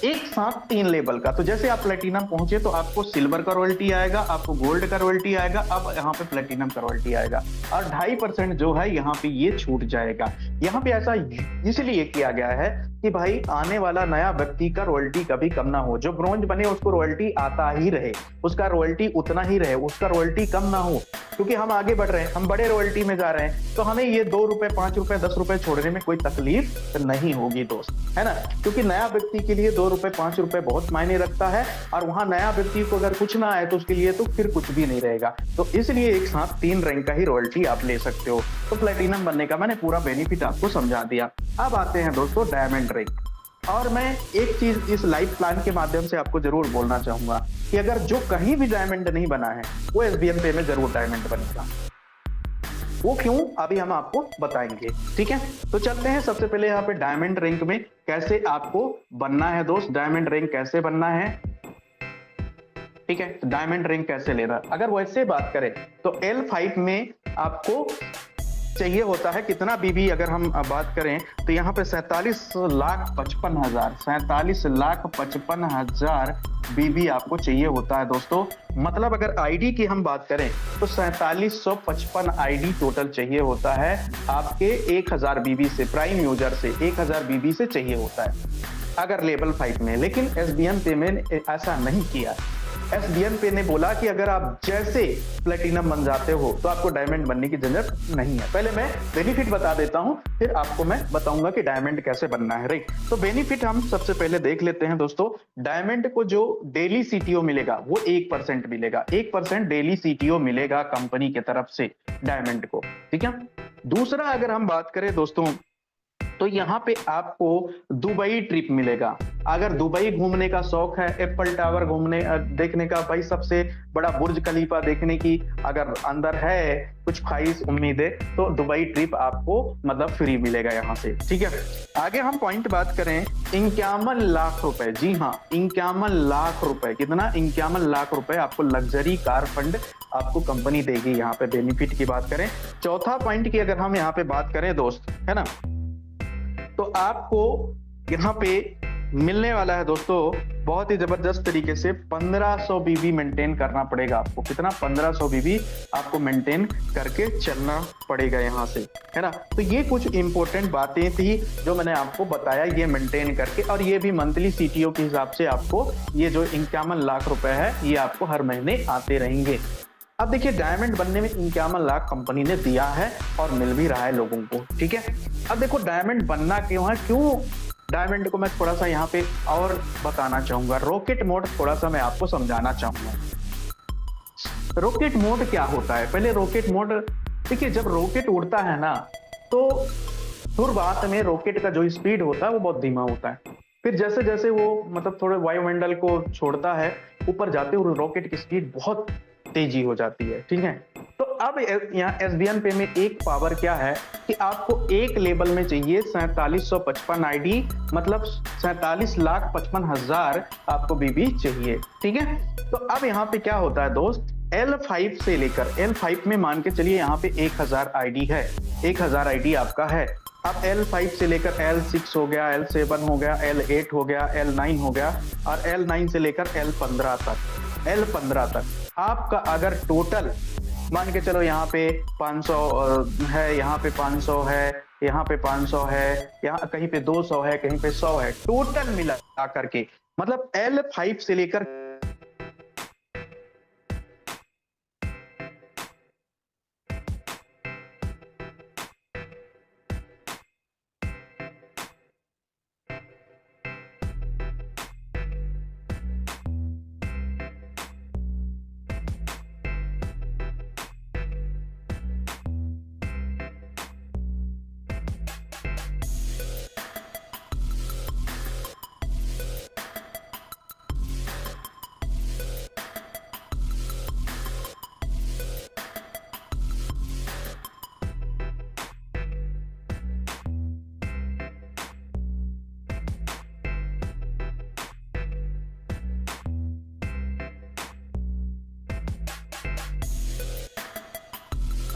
एक साथ 3 लेवल का। तो जैसे आप प्लेटिनम पहुंचे तो आपको सिल्वर का रॉयल्टी आएगा, आपको गोल्ड का रॉयल्टी आएगा, अब यहाँ पे प्लेटिनम का रॉयल्टी आएगा, और 2.5% जो है यहाँ पे ये छूट जाएगा। यहाँ पे ऐसा इसलिए किया गया है कि भाई आने वाला नया व्यक्ति का रॉयल्टी कभी कम ना हो, जो ब्रॉन्ज बने उसको रॉयल्टी आता ही रहे, उसका रॉयल्टी उतना ही रहे, उसका रॉयल्टी कम ना हो, क्योंकि हम आगे बढ़ रहे हैं, हम बड़े रॉयल्टी में जा रहे हैं, तो हमें ये 2 रुपए 5 रुपए 10 रुपए छोड़ने में कोई तकलीफ नहीं होगी दोस्त, है ना। क्योंकि नया व्यक्ति के लिए 2 रुपए 5 रुपए बहुत मायने रखता है, और वहां नया व्यक्ति को अगर कुछ ना आए तो उसके लिए तो फिर कुछ भी नहीं रहेगा। तो इसलिए एक साथ 3 रैंक का ही रॉयल्टी आप ले सकते हो। तो प्लेटिनम बनने का मैंने पूरा बेनिफिट आपको समझा दिया। अब आते हैं दोस्तों डायमंड रैंक। और मैं एक चीज इस लाइव प्लान के माध्यम से आपको जरूर बोलना चाहूंगा कि अगर जो कहीं भी डायमंड नहीं बना है वो एसबीएन पे में जरूर डायमंड बनेगा। वो क्यों, अभी हम आपको बताएंगे, ठीक है। तो चलते हैं सबसे पहले यहाँ पे डायमंड रैंक में कैसे आपको बनना है दोस्त, डायमंड रैंक कैसे बनना है, ठीक है। डायमंड रैंक कैसे लेना, अगर वैसे बात करें तो L5 में आपको चाहिए होता है कितना बीबी, अगर हम बात करें तो यहाँ पे 47,55,000 बीबी आपको चाहिए होता है दोस्तों। मतलब अगर आईडी की हम बात करें तो 4755 आईडी टोटल चाहिए होता है आपके 1000 बीबी से, प्राइम यूजर से 1000 बीबी से चाहिए होता है अगर लेवल 5 में। लेकिन एसबीएन पे में ऐसा नहीं किया। एसबीएन पे ने बोला कि अगर आप जैसे प्लेटिनम बन जाते हो तो आपको डायमंड बनने की जरूरत नहीं है। पहले मैं बेनिफिट बता देता हूं, फिर आपको मैं बताऊंगा कि डायमंड कैसे बनना है, राइट। तो बेनिफिट हम सबसे पहले देख लेते हैं दोस्तों। डायमंड को जो डेली सीटीओ मिलेगा वो 1% मिलेगा, 1% डेली सीटीओ मिलेगा कंपनी की तरफ से डायमंड को, ठीक है। दूसरा अगर हम बात करें दोस्तों तो यहाँ पे आपको दुबई ट्रिप मिलेगा। अगर दुबई घूमने का शौक है, एप्पल टावर घूमने देखने का, भाई सबसे बड़ा बुर्ज खलीफा देखने की अगर अंदर है कुछ ख्वाहिश उम्मीदें, तो दुबई ट्रिप आपको मतलब फ्री मिलेगा यहाँ से, ठीक है। आगे हम पॉइंट बात करें 51 लाख रुपए, जी हाँ 51 लाख रुपए, कितना 51 लाख रुपए आपको लग्जरी कार फंड आपको कंपनी देगी। यहाँ पे बेनिफिट की बात करें, चौथा पॉइंट की अगर हम यहाँ पे बात करें दोस्त, है ना, तो आपको यहाँ पे मिलने वाला है दोस्तों बहुत ही जबरदस्त तरीके से 1500 बीबी मेंटेन करना पड़ेगा आपको। कितना, 1500 बीबी आपको मेंटेन करके चलना पड़ेगा यहाँ से, है ना। तो ये कुछ इंपॉर्टेंट बातें थी जो मैंने आपको बताया, ये मेंटेन करके, और ये भी मंथली सीटीओ के हिसाब से आपको ये जो 51 लाख रुपए है ये आपको हर महीने आते रहेंगे। अब देखिए डायमंड बनने में 51 लाख कंपनी ने दिया है और मिल भी रहा है लोगों को, ठीक है। अब देखो डायमंड बनना क्यों है, क्यों डायमंड को मैं थोड़ा सा यहाँ पे और बताना चाहूंगा। रॉकेट मोड थोड़ा सा मैं आपको समझाना चाहूंगा। रॉकेट मोड क्या होता है, पहले रॉकेट मोड देखिए, जब रॉकेट उड़ता है ना तो शुरुआत में रॉकेट का जो स्पीड होता है वो बहुत धीमा होता है, फिर जैसे जैसे वो मतलब थोड़े वायुमंडल को छोड़ता है ऊपर जाते हुए रॉकेट की स्पीड बहुत तेजी हो जाती है, ठीक है। तो अब यहाँ एसबीएन पे में एक पावर क्या है कि आपको एक लेवल में चाहिए 4755 आईडी, मतलब 47,55,000 आपको बीबी चाहिए, ठीक है। तो अब यहाँ पे क्या होता है दोस्त, L5 से लेकर L5 में मान के चलिए यहाँ पे 1000 आईडी है, 1000 आईडी आपका है। अब L5 से लेकर L6 हो गया, L7 हो गया, L8 हो गया, L9 हो गया, और L9 से लेकर L15 तक आपका अगर टोटल मान के चलो यहाँ पे 500 है, यहाँ पे 500 है, यहाँ पे 500 है, यहाँ कहीं पे 200 है, कहीं पे 100 है, टोटल मिला करके मतलब L5 से लेकर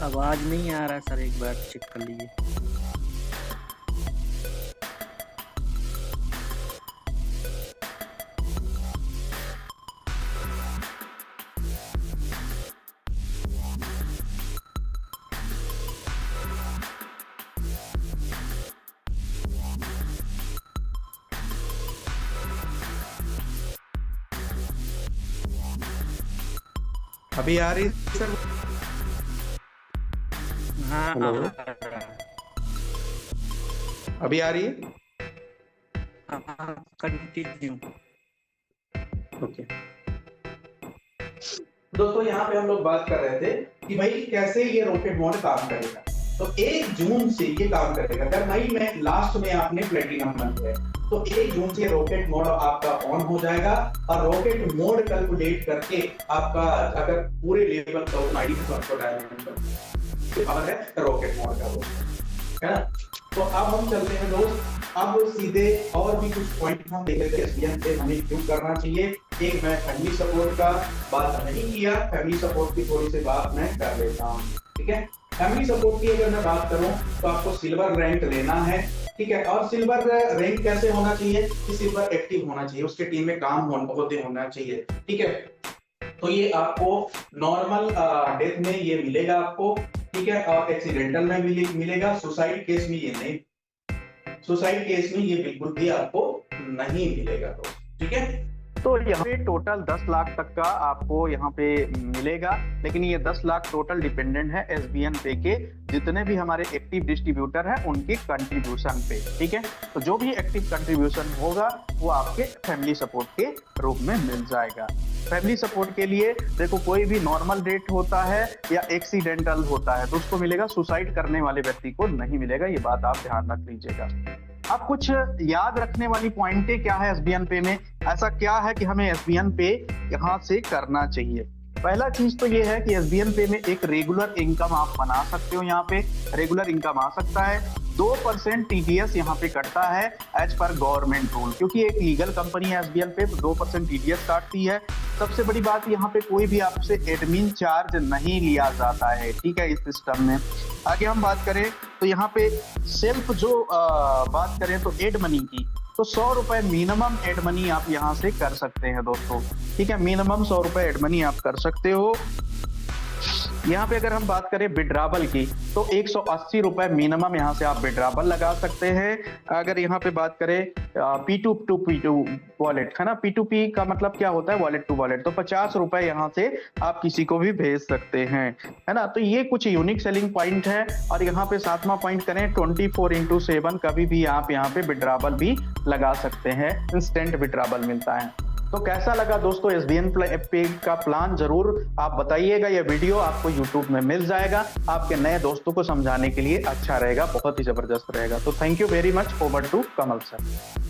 आवाज नहीं आ रहा सर, एक बार चेक कर लीजिए। अभी आ रही सर? हाँ हेलो, आ रहा है। अभी आ रही है? हाँ कंटिन्यू। ओके। दोस्तों यहाँ पे हम लोग बात कर रहे थे कि भाई कैसे ये रॉकेट मोड काम करेगा। तो 1 जून से ये काम करेगा। अगर मई में लास्ट में आपने प्लेटिनम बन गए तो 1 जून से रॉकेट मोड आपका ऑन हो जाएगा और रॉकेट मोड कैलकुलेट करके आपका अगर पूरे लेवल का आईडी है रॉकेट मोड का वो, है ना। तो अब हम चलते हैं दोस्त, अब सीधे और भी कुछ पॉइंट हम देख लेते हैं एसबीएन पे हमें क्यों करना चाहिए। एक मैं फैमिली सपोर्ट का बात नहीं किया, फैमिली सपोर्ट की थोड़ी सी बात मैं कर लेता हूँ, ठीक है। फैमिली सपोर्ट की अगर मैं बात करूं तो आपको सिल्वर रैंक लेना है, ठीक है। और सिल्वर रैंक कैसे होना चाहिए कि सिल्वर एक्टिव होना चाहिए, उसके टीम में काम होना चाहिए, ठीक है। तो ये आपको नॉर्मल डेथ में ये मिलेगा आपको, ठीक है। और एक्सीडेंटल में मिलेगा, सुसाइड केस में ये नहीं, सुसाइड केस में ये बिल्कुल भी आपको नहीं मिलेगा, तो ठीक है। तो यहाँ पे टोटल 10 लाख तक का आपको यहाँ पे मिलेगा, लेकिन ये 10 लाख टोटल डिपेंडेंट है एसबीएन पे के जितने भी हमारे एक्टिव डिस्ट्रीब्यूटर हैं उनके कंट्रीब्यूशन पे, ठीक है। तो जो भी एक्टिव कंट्रीब्यूशन होगा वो आपके फैमिली सपोर्ट के रूप में मिल जाएगा। फैमिली सपोर्ट के लिए देखो कोई भी नॉर्मल डेथ होता है या एक्सीडेंटल होता है तो उसको मिलेगा, सुसाइड करने वाले व्यक्ति को नहीं मिलेगा, ये बात आप ध्यान रख लीजिएगा। अब कुछ याद रखने वाली पॉइंटें क्या है एसबीएन पे में, ऐसा क्या है कि हमें एसबीएन पे यहाँ से करना चाहिए। पहला चीज तो ये है कि एसबीएन पे में एक रेगुलर इनकम आप बना सकते हो, यहाँ पे रेगुलर इनकम आ सकता है। 2% टीडीएस यहाँ पे कटता है एज पर गवर्नमेंट रूल, क्योंकि एक लीगल कंपनी है एसबीएन पे, 2% टीडीएस काटती है। सबसे बड़ी बात यहाँ पे कोई भी आपसे एडमिन चार्ज नहीं लिया जाता है, ठीक है, इस सिस्टम में। आगे हम बात करें तो यहाँ पे सेल्फ जो बात करें तो एड मनी की, तो 100 रुपए मिनिमम एड मनी आप यहाँ से कर सकते हैं दोस्तों, ठीक है। मिनिमम 100 रुपए एड मनी आप कर सकते हो। यहाँ पे अगर हम बात करें विड्रावल की तो 180 रुपए मिनिमम यहाँ से आप विड्रावल लगा सकते हैं। अगर यहाँ पे बात करें P2P वॉलेट, है ना, P2P का मतलब क्या होता है, वॉलेट टू वॉलेट, तो 50 रुपए यहाँ से आप किसी को भी भेज सकते हैं, है ना। तो ये कुछ यूनिक सेलिंग पॉइंट है। और यहाँ पे 7वां पॉइंट करें 24/7 कभी भी आप यहाँ पे विड्रावल भी लगा सकते हैं, इंस्टेंट विड्रावल मिलता है। तो कैसा लगा दोस्तों एसबीएन पे का प्लान, जरूर आप बताइएगा। यह वीडियो आपको यूट्यूब में मिल जाएगा, आपके नए दोस्तों को समझाने के लिए अच्छा रहेगा, बहुत ही जबरदस्त रहेगा। तो thank you very much, over to Kamal sir.